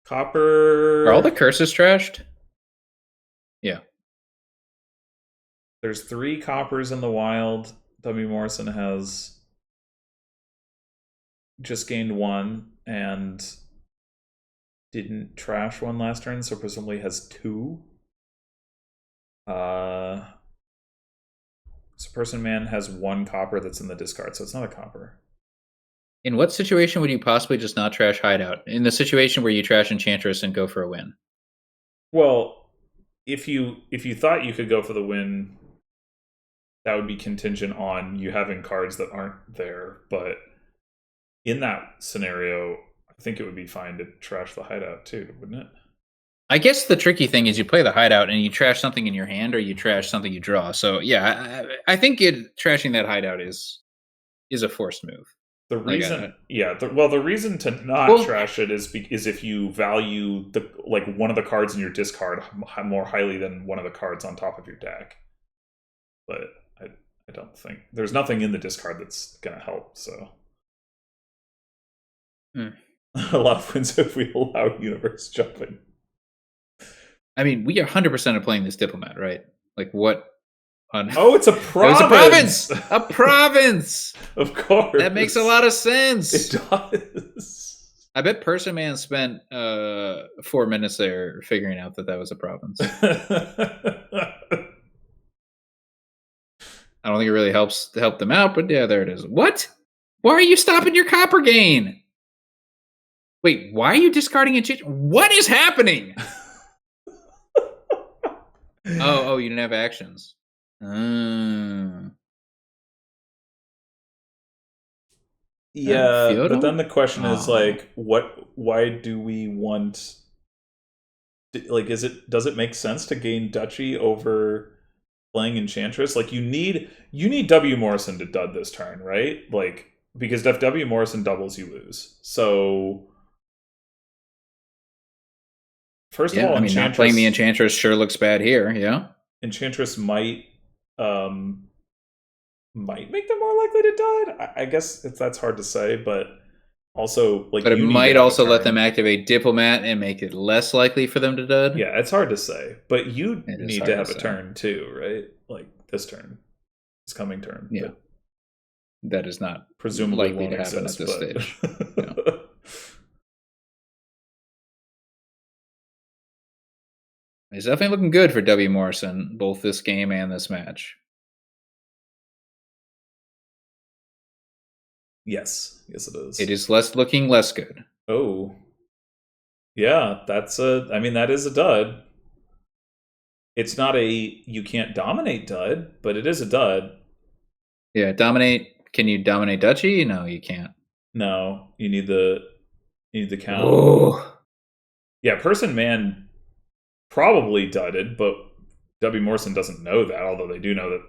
Copper. Are all the curses trashed? Yeah. There's 3 coppers in the wild. W. Morrison has just gained 1 and didn't trash 1 last turn, so presumably has 2. So Person Man has 1 copper that's in the discard, so it's not a copper. In what situation would you possibly just not trash hideout? In the situation where you trash Enchantress and go for a win. Well, if you thought you could go for the win, that would be contingent on you having cards that aren't there. But in that scenario, I think it would be fine to trash the hideout too, wouldn't it? I guess the tricky thing is you play the hideout and you trash something in your hand or you trash something you draw. So yeah, I think trashing that hideout is a forced move. The reason, the reason to not trash it is if you value one of the cards in your discard more highly than one of the cards on top of your deck. But I don't think there's nothing in the discard that's gonna help. So a lot of wins if we allow universe jumping. I mean, we 100% are playing this diplomat, right? Like what? Oh, it's a province. It's a province. A province. Of course. That makes a lot of sense. It does. I bet Person Man spent 4 minutes there figuring out that was a province. I don't think it really helps to help them out, but yeah, there it is. What? Why are you stopping your copper gain? Wait, why are you discarding a change? What is happening? Oh, you didn't have actions. Yeah, but then the question is why do we want does it make sense to gain duchy over playing Enchantress? Like you need W. Morrison to dud this turn, right? Like because if W. Morrison doubles, you lose. So first of all, I mean, not playing the Enchantress sure looks bad here. Yeah, Enchantress might make them more likely to dud. I guess that's hard to say, but also but it might also let them activate Diplomat and make it less likely for them to dud. Yeah, it's hard to say, but you need to have a turn too, right? Like this turn, this coming turn. Yeah, that is not presumably likely to happen at this stage. Yeah. It's definitely looking good for W. Morrison, both this game and this match. Yes, it is. It is looking less good. Oh, yeah, that is a dud. It's not you can't dominate dud, but it is a dud. Yeah, dominate. Can you dominate duchy? No, you can't. No, you need the count. Oh. Yeah, Person Man probably dudded, but W. Morrison doesn't know that, although they do know that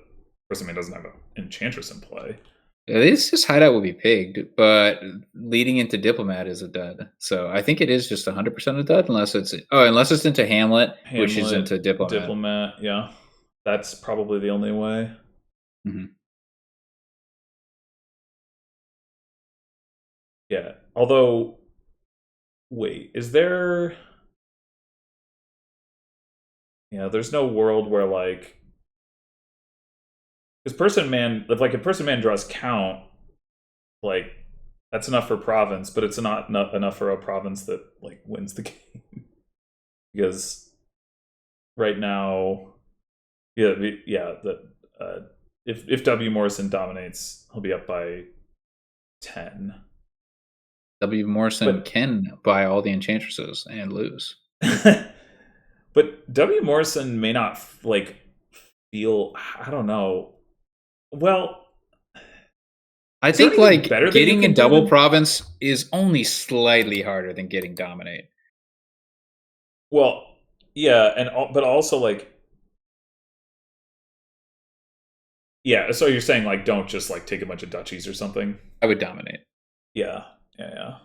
Person Man doesn't have an Enchantress in play. This hideout will be pigged, but leading into Diplomat is a dud. So I think it is just 100% a dud, unless it's into Hamlet, which is into Diplomat. Diplomat, yeah, that's probably the only way. Mm-hmm. Yeah, although, wait, is there? Yeah, there's no world where like because person man if person man draws count, like that's enough for province, but it's not enough for a province that like wins the game because right now, yeah, that if W Morrison dominates, he'll be up by 10. W. Morrison But can buy all the enchantresses and lose. but W Morrison may not like feel. I don't know. Well, I is there think anything like better that you getting can in do double than? province is only slightly harder than getting dominate. Well, yeah, but also like yeah. So you're saying like don't just like take a bunch of duchies or something? I would dominate. Yeah, yeah.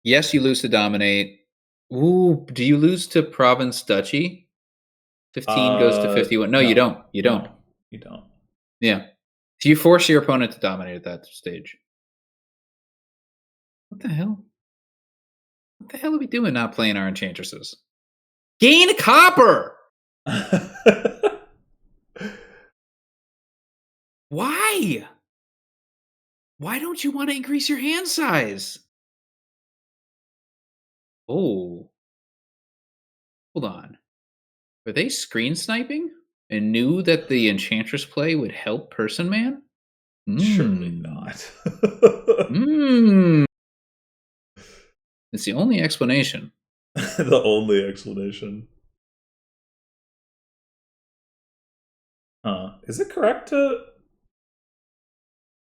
Yes, you lose to dominate. Ooh, do you lose to province duchy? 15 goes to 51. No, you No, don't. You don't. no, you don't. Yeah. So you force your opponent to dominate at that stage. What the hell? What the hell are we doing not playing our enchantresses? Gain copper! Why? Why don't you want to increase your hand size? Oh, hold on. Were they screen sniping and knew that the enchantress play would help person man? Surely Hmm. not. Hmm. It's the only explanation. The only explanation. Is it correct to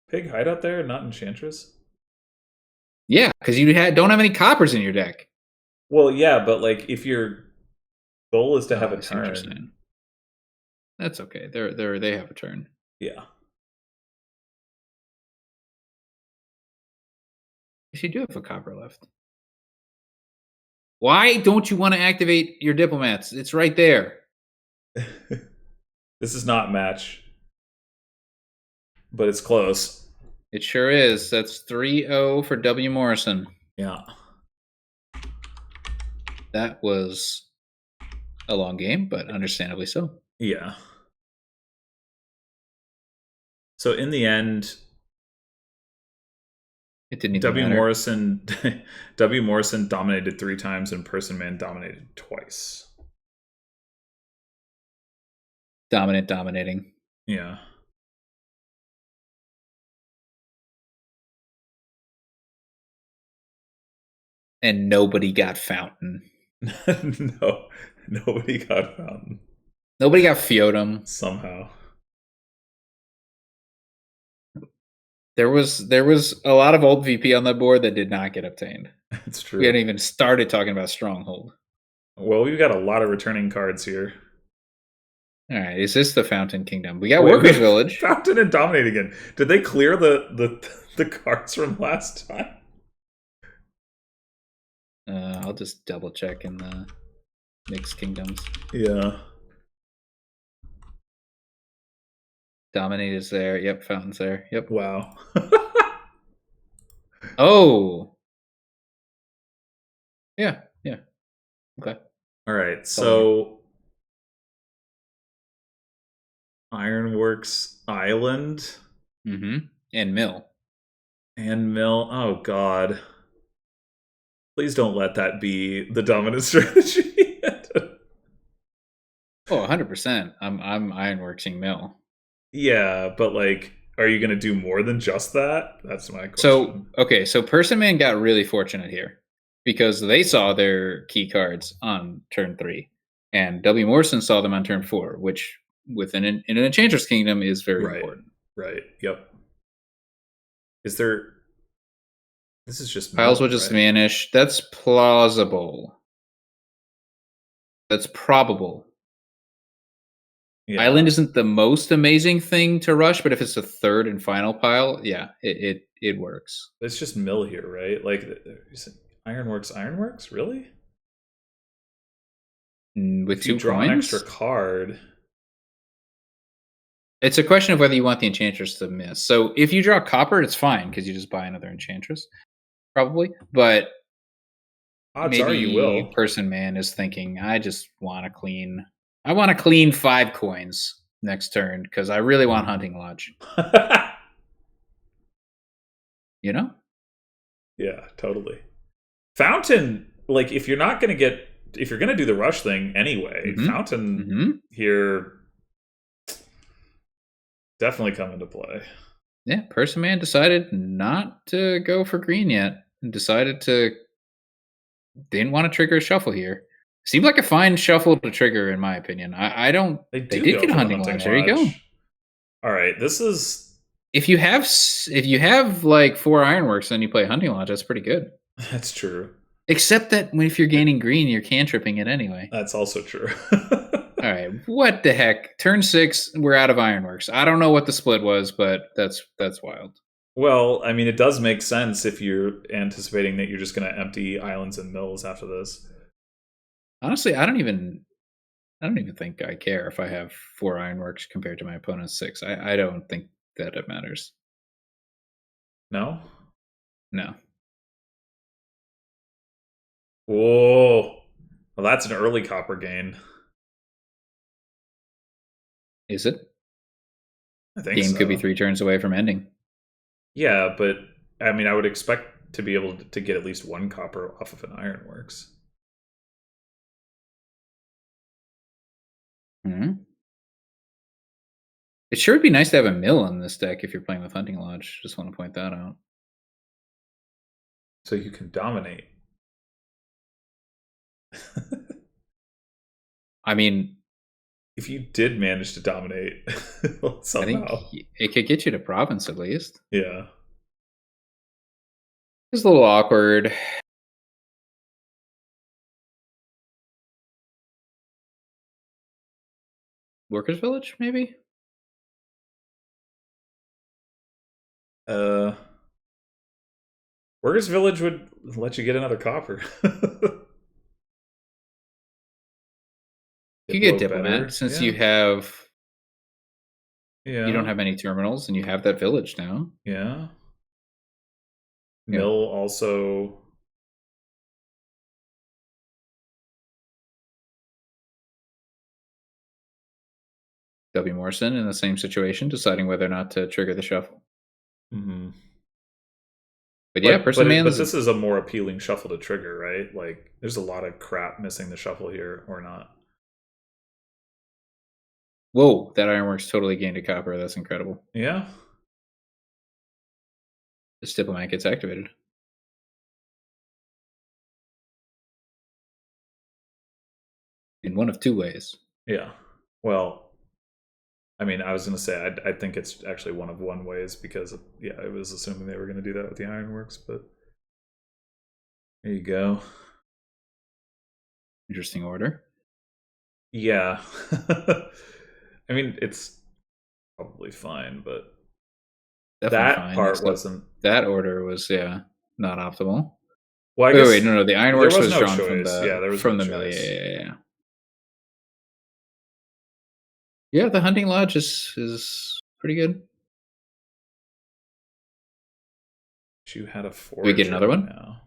pig hideout there, not enchantress? Yeah, because you don't have any coppers in your deck. Well, yeah, but like if your goal is to have Oh, a I see what you're turn, saying. That's okay. They have a turn. yeah. Yes, you do have a copper left. Why don't you want to activate your diplomats? It's right there. This is not match, but it's close. It sure is. That's 3-0 for W. Morrison. Yeah. That was a long game, but understandably so. Yeah. So in the end, It didn't even W matter. Morrison W Morrison dominated 3 times and Person Man dominated twice. Dominating. Yeah. And nobody got Fountain. No, nobody got Fountain. Nobody got Feodum. Somehow. There was a lot of old VP on the board that did not get obtained. It's We hadn't true. even started talking about Stronghold. Well, we've got a lot of returning cards here. All right, is this the Fountain Kingdom? We got Wait, Workers Village. Fountain and Dominate again. Did they clear the cards from last time? I'll just double check in the Mixed Kingdoms. Yeah. Dominate is there. Yep, Fountain's there. Yep. Wow. Oh. Yeah. Okay. All right. So Ironworks Island Mm-hmm. And Mill. and Mill. Oh God. Please don't let that be the dominant strategy. Oh, 100%. I'm ironworksing Mill. Yeah, but like, are you going to do more than just that? That's my So, question. okay, so Person Man got really fortunate here because they saw their key cards on turn 3, and W. Morrison saw them on turn 4, which in an Enchantress Kingdom is very important. Right. Yep. Is there? This is just Piles Mill, will just right? vanish. That's plausible. That's probable. Yeah. Island isn't the most amazing thing to rush, but if it's the third and final pile, yeah, it works. It's just Mill here, right? Like, Ironworks, really? With If you 2 draw an extra coins, card, it's a question of whether you want the Enchantress to miss. So if you draw copper, it's fine because you just buy another Enchantress, probably. But Odds are you maybe will. person man is thinking, I just want to clean. I want to clean 5 coins next turn because I really want hunting lodge. You know? Yeah, totally. Fountain, like if you're not going to get, if you're going to do the rush thing anyway, Fountain here definitely come into play. Yeah, person man decided not to go for green yet, and decided to didn't want to trigger a shuffle here. Seemed like a fine shuffle to trigger, in my opinion. I don't. They They do did go get a for the hunting hunting lodge. There you go. lodge. All right, this is If you have like 4 ironworks, then you play hunting lodge. That's pretty good. that's true. Except that if you're gaining green, you're cantripping it anyway. That's also true. All right, what the heck? Turn 6, we're out of ironworks. I don't know what the split was, but that's wild. Well, I mean, it does make sense if you're anticipating that you're just going to empty islands and mills after this. Honestly, I don't even think I care if I have 4 ironworks compared to my opponent's 6. I don't think that it matters. No? No. Whoa. Well, that's an early copper gain. Is it? I think Game so. could be 3 turns away from ending. Yeah, but I mean, I would expect to be able to get at least 1 copper off of an ironworks. It sure would be nice to have a mill in this deck if you're playing with Hunting Lodge. Just want to point that out. So you can dominate. I mean, if you did manage to dominate somehow, I think it could get you to province at least. Yeah. It's a little awkward. Workers' Village, maybe? Workers' Village would let you get another copper. You get Diplomat since you have... Yeah. You don't have any terminals, and you have that village now. Yeah. Mill also... wmorrison in the same situation, deciding whether or not to trigger the shuffle. Mm-hmm. But yeah, person man. But this is a more appealing shuffle to trigger, right? Like, there's a lot of crap missing the shuffle here, or not. Whoa, that ironworks totally gained a copper. That's incredible. Yeah. This diplomat gets activated. In one of 2 ways. Yeah. Well, I mean, I was going to say, I think it's actually one of 1 ways because, yeah, I was assuming they were going to do that with the ironworks, but there you go. Interesting order. Yeah. I mean, it's probably fine, but Definitely that fine, part wasn't. That order was, not optimal. Well, I guess wait, no, the ironworks was no drawn choice. from the there was no mill. choice. Yeah. Yeah, the hunting lodge is pretty good. You had a 4. Do we get another one now?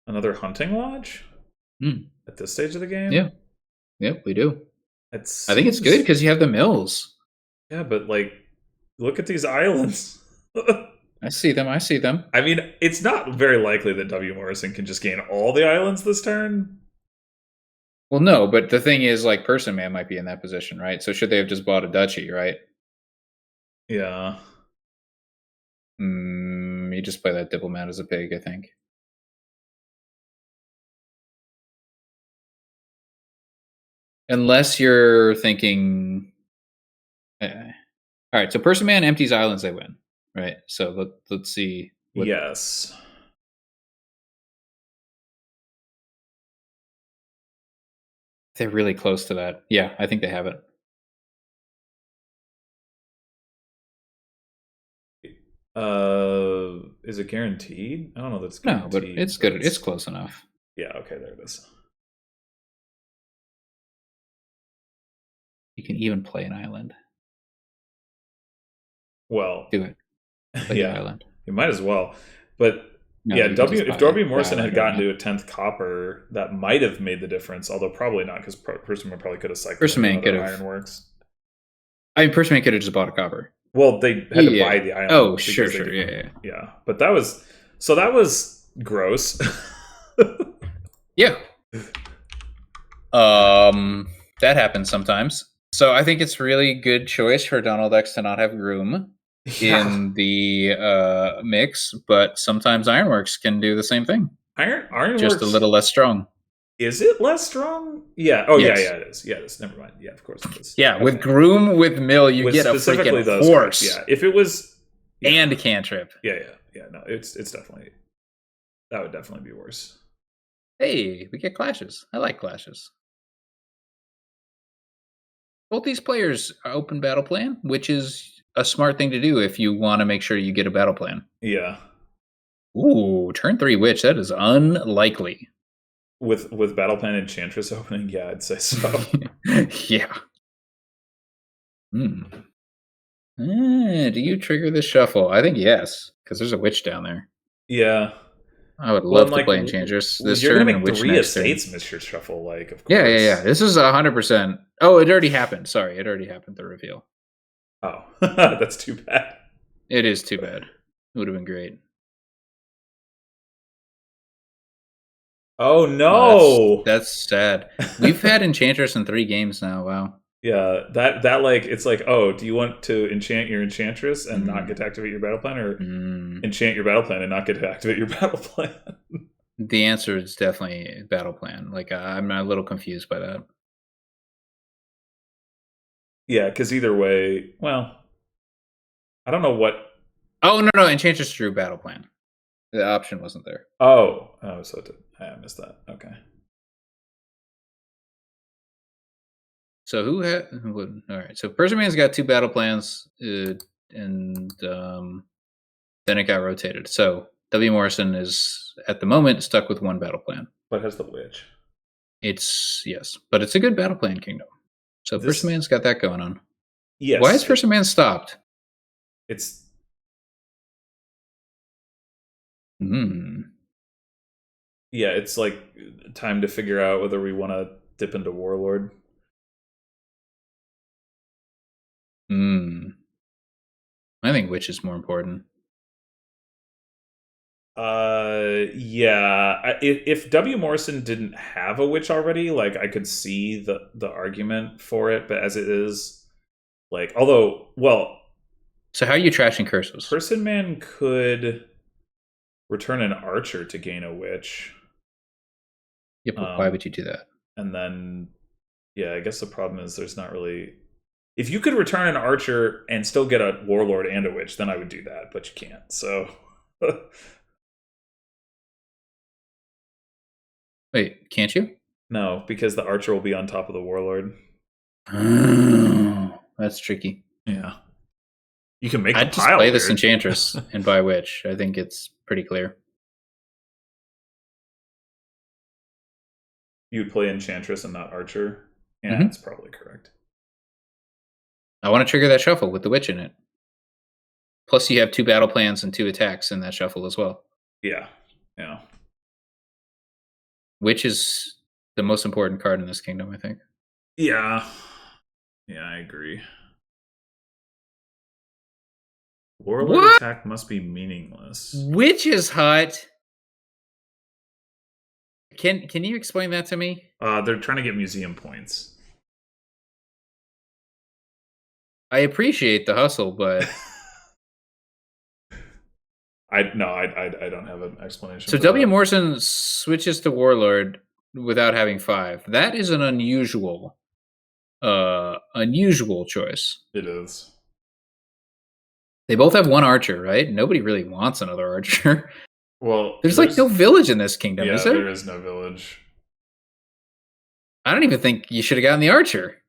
Another hunting lodge at this stage of the game? Yeah. Yep, we do. I think it's good because you have the mills. Yeah, but like, look at these islands. I see them. I mean, it's not very likely that wmorrison can just gain all the islands this turn. Well, no, but the thing is, like, person man might be in that position, right? So should they have just bought a duchy, right? Yeah. You just play that diplomat as a pig, I think. Unless you're thinking... all right, so person man empties islands, they win, right? So let's see. Yes. They're really close to that. Yeah, I think they have it. Is it guaranteed? I don't know that's guaranteed. No, but it's good. It's close enough. Yeah, okay, there it is. You can even play an island. Well, do it. Play the island. You might as well. But No, yeah, you could just if buy W Morrison that had right gotten now. to a 10th copper, that might have made the difference. Although probably not, because Personman probably could have cycled Person into Man could another have. Ironworks. I mean, Person Man could have just bought a copper. Well, they had to buy Yeah. the Oh, Ironworks sure, because they sure. didn't. Yeah, Yeah, but that was gross. yeah. That happens sometimes. So I think it's really good choice for Donald X to not have Groom Yeah, in the mix, but sometimes Ironworks can do the same thing, just a Ironworks. little less strong. Is it less strong? Yeah. Oh, yeah, Yes. yeah, it is. Yeah, it is. Never mind. Yeah, of course it is. Yeah, with Okay. Groom with Mill, you With get a specifically freaking those cards. horse Yeah. If it was. Yeah. and a cantrip. Yeah. No, it's definitely that would definitely be worse. Hey, we get clashes. I like clashes. Both these players are open battle plan, which is a smart thing to do if you want to make sure you get a battle plan. Yeah. Ooh, turn 3 witch. That is unlikely. With Battle Plan Enchantress opening, yeah, I'd say so. Yeah. Hmm. Do you trigger the shuffle? I think yes, because there's a witch down there. Yeah. I would Well, love and to like play Enchantress this you're gonna turn and make witch 3 next turn. estates miss your shuffle, like of Yeah. course. This is 100%. Oh, it already happened. Sorry, it already happened. The reveal. Oh, that's too bad. It is too bad. It would have been great. Oh Oh, no. that's sad. We've had Enchantress in 3 games now. Wow. Yeah, that like it's like, oh, do you want to enchant your Enchantress and not Mm. get to activate your battle plan, or Mm. enchant your battle plan and not get to activate your battle plan? The answer is definitely battle plan. Like I'm a little confused by that. Yeah, because either way, well, I don't know what. Oh no, Enchantress drew battle plan. The option wasn't there. So I missed that. Okay. So who had? All right. So Persiman's got 2 battle plans, and then it got rotated. So W. Morrison is at the moment stuck with 1 battle plan. But has the witch? It's yes, but it's a good battle plan kingdom. So This Persiman's got that going on. Why yes, is Persiman stopped? it's Hmm. yeah, it's like time to figure out whether we want to dip into Warlord. Hmm. I think which is more important. Yeah. If W. Morrison didn't have a witch already, like I could see the argument for it, but as it is, like, although, well, So how are you trashing curses? Person Man could return an archer to gain a witch. Yeah, but why would you do that? And then, yeah, I guess the problem is there's not really. If you could return an archer and still get a warlord and a witch, then I would do that, but you can't. So, Wait, can't you? no, because the archer will be on top of the warlord. Oh, that's tricky. Yeah, you can make I'd the just pile play this weird. Enchantress and buy Witch. I think it's pretty clear. You'd play Enchantress and not Archer. Yeah, Mhm. that's probably correct. I want to trigger that shuffle with the Witch in it. Plus, you have 2 battle plans and 2 attacks in that shuffle as well. Yeah. Witch is the most important card in this kingdom, I think. Yeah, I agree. Warlord What? attack must be meaningless. Witch is hot. Can you explain that to me? They're trying to get museum points. I appreciate the hustle, but I don't have an explanation. so for W. that. Morrison switches to Warlord without having 5. That is an unusual choice. It is. They both have 1 archer, right? Nobody really wants another archer. Well, There's like no village in this kingdom, yeah, is there? there is no village. I don't even think you should have gotten the archer.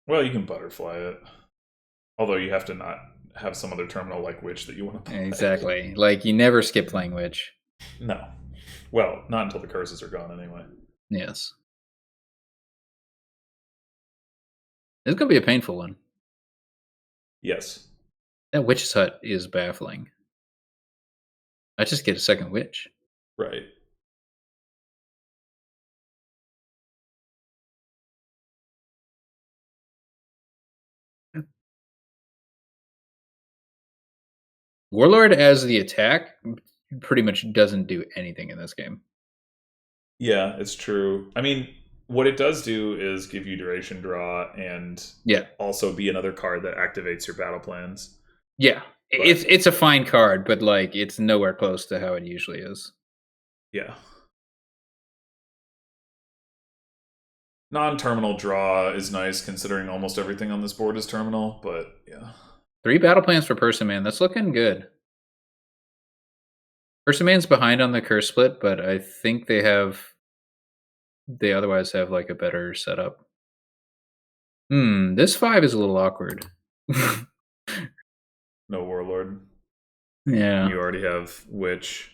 Well, you can butterfly it. Although you have to not have some other terminal like Witch that you want to play. Exactly. Like you never skip playing Witch. No. Well, not until the curses are gone anyway. Yes. It's gonna be a painful one. Yes. That Witch's Hut is baffling. I just get a second witch. Right. Warlord as the attack pretty much doesn't do anything in this game. Yeah, it's true. I mean, what it does do is give you duration draw and Yeah. also be another card that activates your battle plans. Yeah. But It's a fine card, but like it's nowhere close to how it usually is. yeah. Non-terminal draw is nice considering almost everything on this board is terminal, but yeah. 3 battle plans for Person Man. That's looking good. Person Man's behind on the curse split, but I think they otherwise have like a better setup. This 5 is a little awkward. No Warlord. Yeah. You already have Witch.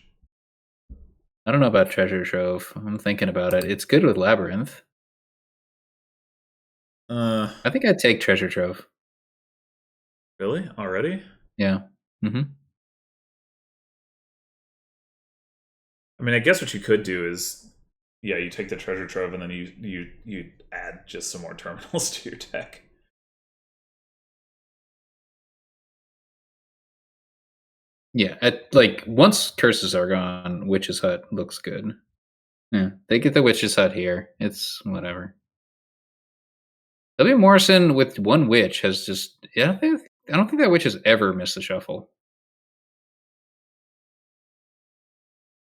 I don't know about Treasure Trove. I'm thinking about it. It's good with Labyrinth. I think I'd take Treasure Trove. Really? Already? Yeah. Mm-hmm. I mean, I guess what you could do is, yeah, you take the treasure trove and then you add just some more terminals to your deck. Yeah. Like once curses are gone, Witch's Hut looks good. Yeah. They get the Witch's Hut here. It's whatever. W. Morrison with one witch has just I don't think that witch has ever missed the shuffle.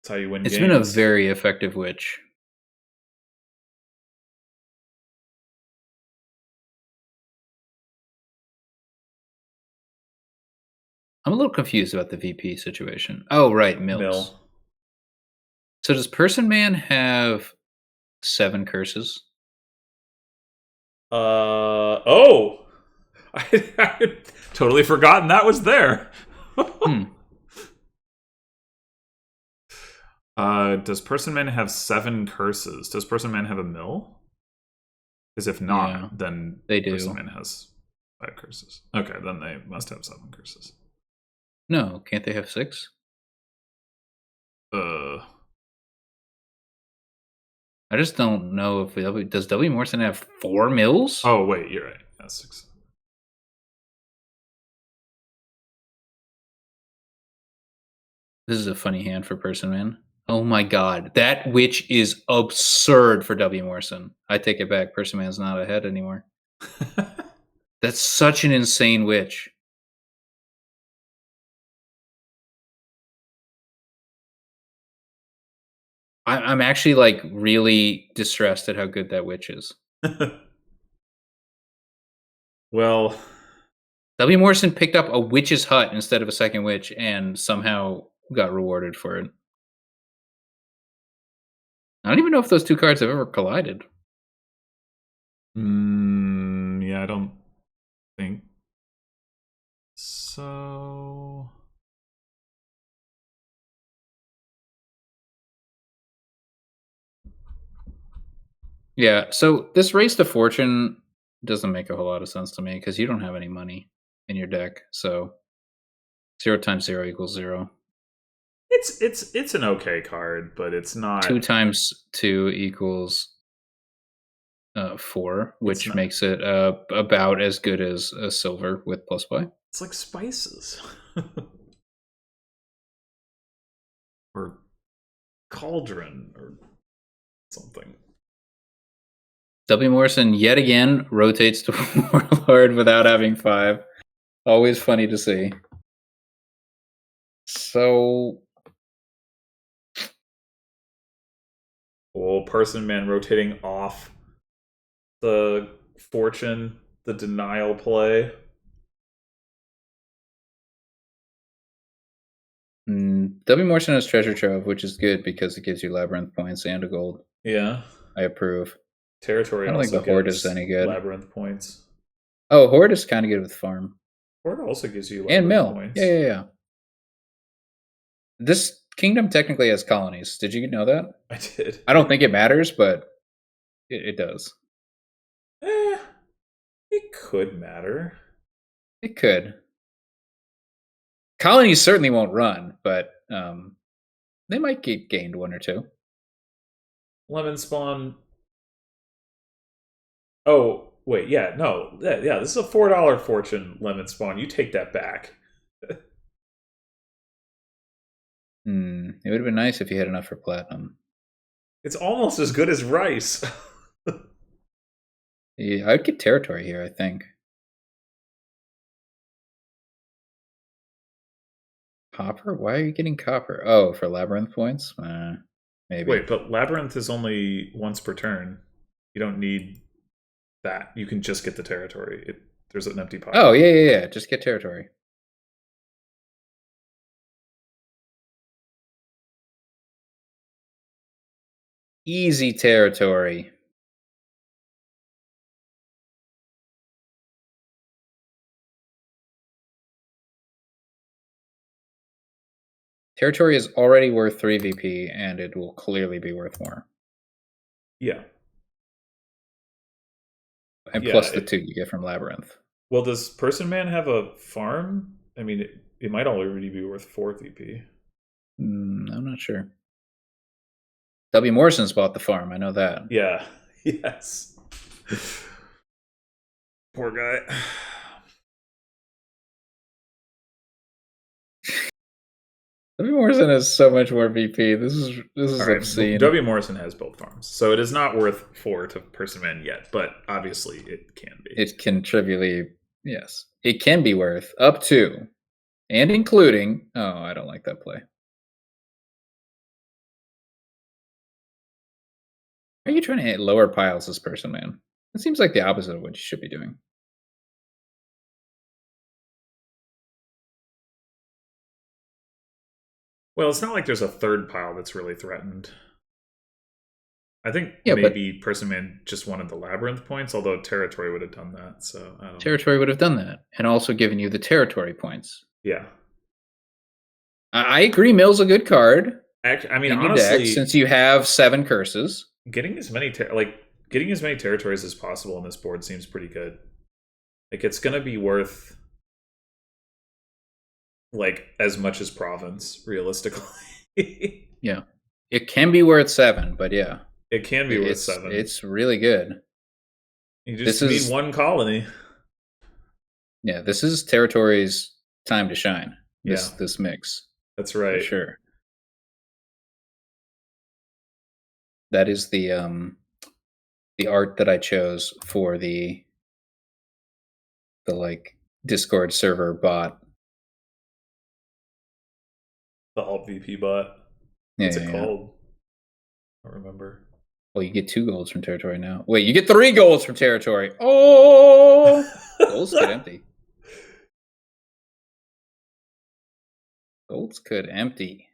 That's how you win It's games. been a very effective witch. I'm a little confused about the VP situation. Oh, right, Mills. Mill. So does Person Man have 7 curses? Oh! I had totally forgotten that was there. Does Person Man have 7 curses? Does Person Man have a mill? Because if not, Yeah, then they do. Person Man has 5 curses. Okay, then they must have 7 curses. No, can't they have 6? I just don't know if does W. Morrison have 4 mills? Oh wait, you're right. That's 6. This is a funny hand for Person Man. Oh my god, that witch is absurd for W. Morrison. I take it back. Person Man's not ahead anymore. That's such an insane witch. I'm actually like really distressed at how good that witch is. Well, W. Morrison picked up a witch's hut instead of a second witch and somehow got rewarded for it. I don't even know if those 2 cards have ever collided. yeah, I don't think so. Yeah, so this race to fortune doesn't make a whole lot of sense to me because you don't have any money in your deck. So 0 times 0 equals 0. It's an okay card, but it's not 2 times 2 equals 4, which not, makes it about as good as a silver with plus buy. it's like spices. Or cauldron or something. W. Morrison yet again rotates to Warlord without having 5. Always funny to see. So, Person Man rotating off the fortune, the denial play. W. Morrison has Treasure Trove, which is good because it gives you Labyrinth points and a gold. Yeah. I approve. Territory I don't think also the Horde gives is any good. Labyrinth points. Oh, Horde is kind of good with Farm. Horde also gives you And Labyrinth Mill. points. Yeah. This kingdom technically has colonies. Did you know that? I did. I don't think it matters, but it does. It could matter. It could. Colonies certainly won't run, but They might get gained 1 or 2. Lemon Spawn. Oh, wait, yeah, no. Yeah, this is a $4 fortune, Lemon Spawn. You take that back. It would have been nice if you had enough for platinum. It's almost as good as rice. Yeah, I'd get territory here, I think. Copper? Why are you getting copper? Oh, for labyrinth points? Maybe. Wait, but Labyrinth is only once per turn. You don't need that. You can just get the territory. There's an empty pile. Oh, yeah. Just get territory. Easy territory. Territory is already worth 3 VP, and it will clearly be worth more. Yeah. And plus the 2 you get from Labyrinth. Well, does Person Man have a farm? I mean, it might already be worth 4 VP. I'm not sure. W. Morrison's bought the farm. I know that. Yeah. Yes. Poor guy. W. Morrison has so much more VP. This is right, obscene. W. Morrison has both farms, so it is not worth 4 to Person Man yet, but obviously it can be. It can trivially, yes. It can be worth up to, and including, oh, I don't like that play. Are you trying to hit lower piles as Person Man? It seems like the opposite of what you should be doing. Well, it's not like there's a third pile that's really threatened. I think maybe Person Man just wanted the Labyrinth points, although Territory would have done that. So I don't Territory would have done that, and also given you the Territory points. Yeah. I agree, Mill's a good card. I mean, honestly, deck, since you have 7 curses, getting as many territories as possible on this board seems pretty good. Like, it's gonna be worth like as much as Province, realistically. Yeah, it can be worth 7, but yeah, it can be worth 7. It's really good. You just need 1 colony. Yeah, this is Territory's time to shine. This mix. That's right. For sure. That is the art that I chose for the like Discord server bot. The alt VP bot. What's it called? I don't remember. Well, you get 2 golds from Territory now. Wait, you get 3 golds from Territory. Oh, golds could empty. Golds could empty.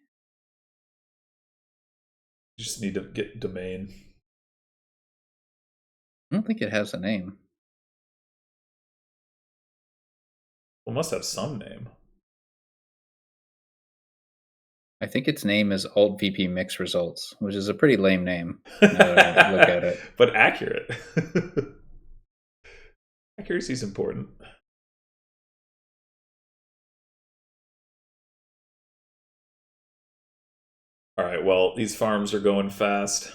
You just need to get Domain. I don't think it has a name. Well, it must have some name. I think its name is Alt VP Mix Results, which is a pretty lame name. Now that I look at it. But accurate. Accuracy is important. All right, well, these farms are going fast.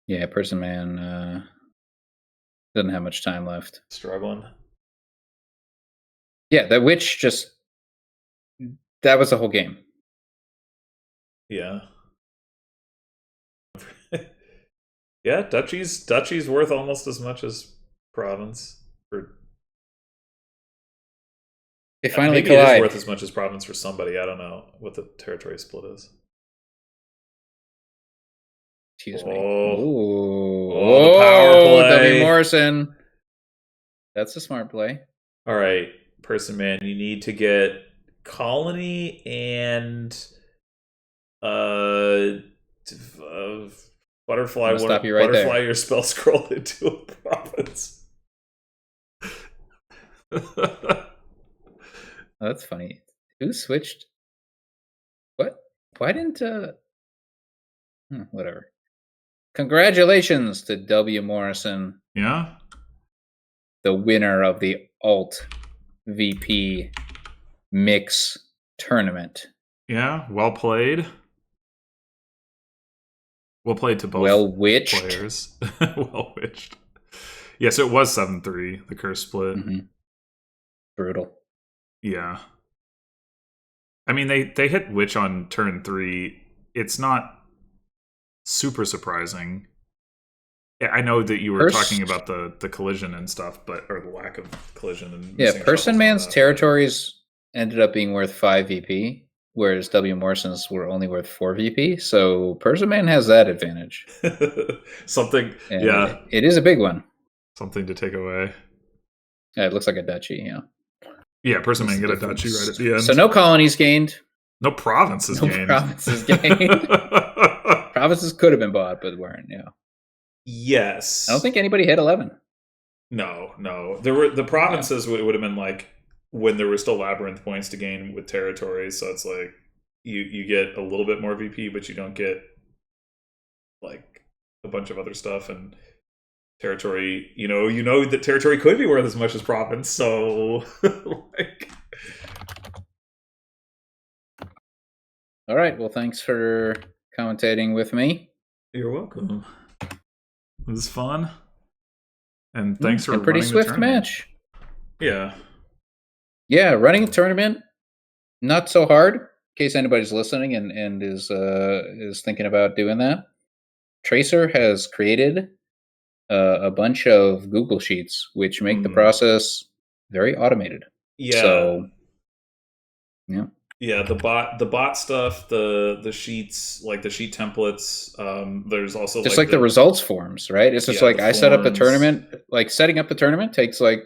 Yeah, Person Man doesn't have much time left. Struggling. Yeah, that witch just... That was the whole game. Yeah. Yeah, Duchy's worth almost as much as Province. They finally maybe collide. It is worth as much as Province for somebody. I don't know what the territory split is. Excuse me. Oh, the power play. W. Morrison. That's a smart play. All right, Person Man, you need to get Colony and Butterfly. Stop you right Butterfly there. your spell scroll into a Province. Oh, that's funny. Who switched? What? Why didn't whatever. Congratulations to W. Morrison. Yeah. The winner of the Alt VP Mix Tournament. Yeah, well played. Well played to both Well witched. players. Well witched. Yes, it was 7-3, the curse split. Brutal. Yeah. I mean, they hit witch on turn 3. It's not super surprising. I know that you were talking about the collision and stuff, but or the lack of collision and missing Person shuffles and all man's that. territories ended up being worth 5 VP, whereas W. Morrison's were only worth 4 VP. So person man has that advantage. Something, And yeah. it is a big one. Something to take away. Yeah, it looks like a duchy, yeah. Yeah, person man get a duchy right at the end. So no colonies gained. No provinces gained. Provinces gained. Provinces could have been bought, but weren't, yeah. Yes. I don't think anybody hit 11. No. There were the provinces would have been like when there were still labyrinth points to gain with territories, so it's like you get a little bit more VP, but you don't get like a bunch of other stuff. And territory, you know that territory could be worth as much as province, so like. All right, well, thanks for commentating with me. You're welcome. It was fun, and thanks for a pretty running swift the tournament. match. Yeah, running a tournament, not so hard. In case anybody's listening and is thinking about doing that, Tracer has created a bunch of Google Sheets, which make the process very automated. Yeah. So, yeah. Yeah, the bot stuff, the sheets, like the sheet templates. There's also just like the results forms, right? It's just like I set up the tournament. Like setting up the tournament takes like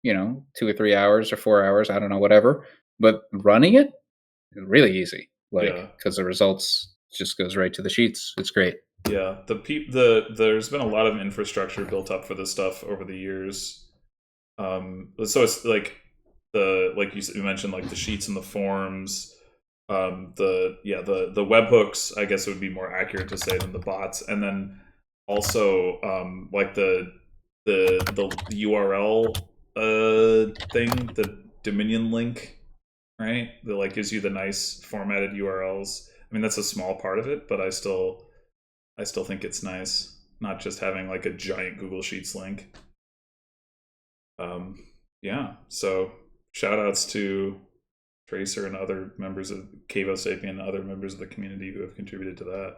2 or 3 hours or 4 hours, I don't know, whatever. But running it, really easy. Because the results just goes right to the sheets. It's great. Yeah, there's been a lot of infrastructure built up for this stuff over the years. So it's like like you mentioned, like the sheets and the forms, the webhooks, I guess it would be more accurate to say, than the bots, and then also like the URL thing, the Dominion link, right? That like gives you the nice formatted URLs. I mean, that's a small part of it, but I still think it's nice, not just having like a giant Google Sheets link. Yeah, so shout outs to Tracer and other members of Cavo Sapien and other members of the community who have contributed to that.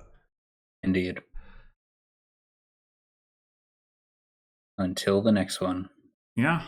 Indeed. Until the next one. Yeah.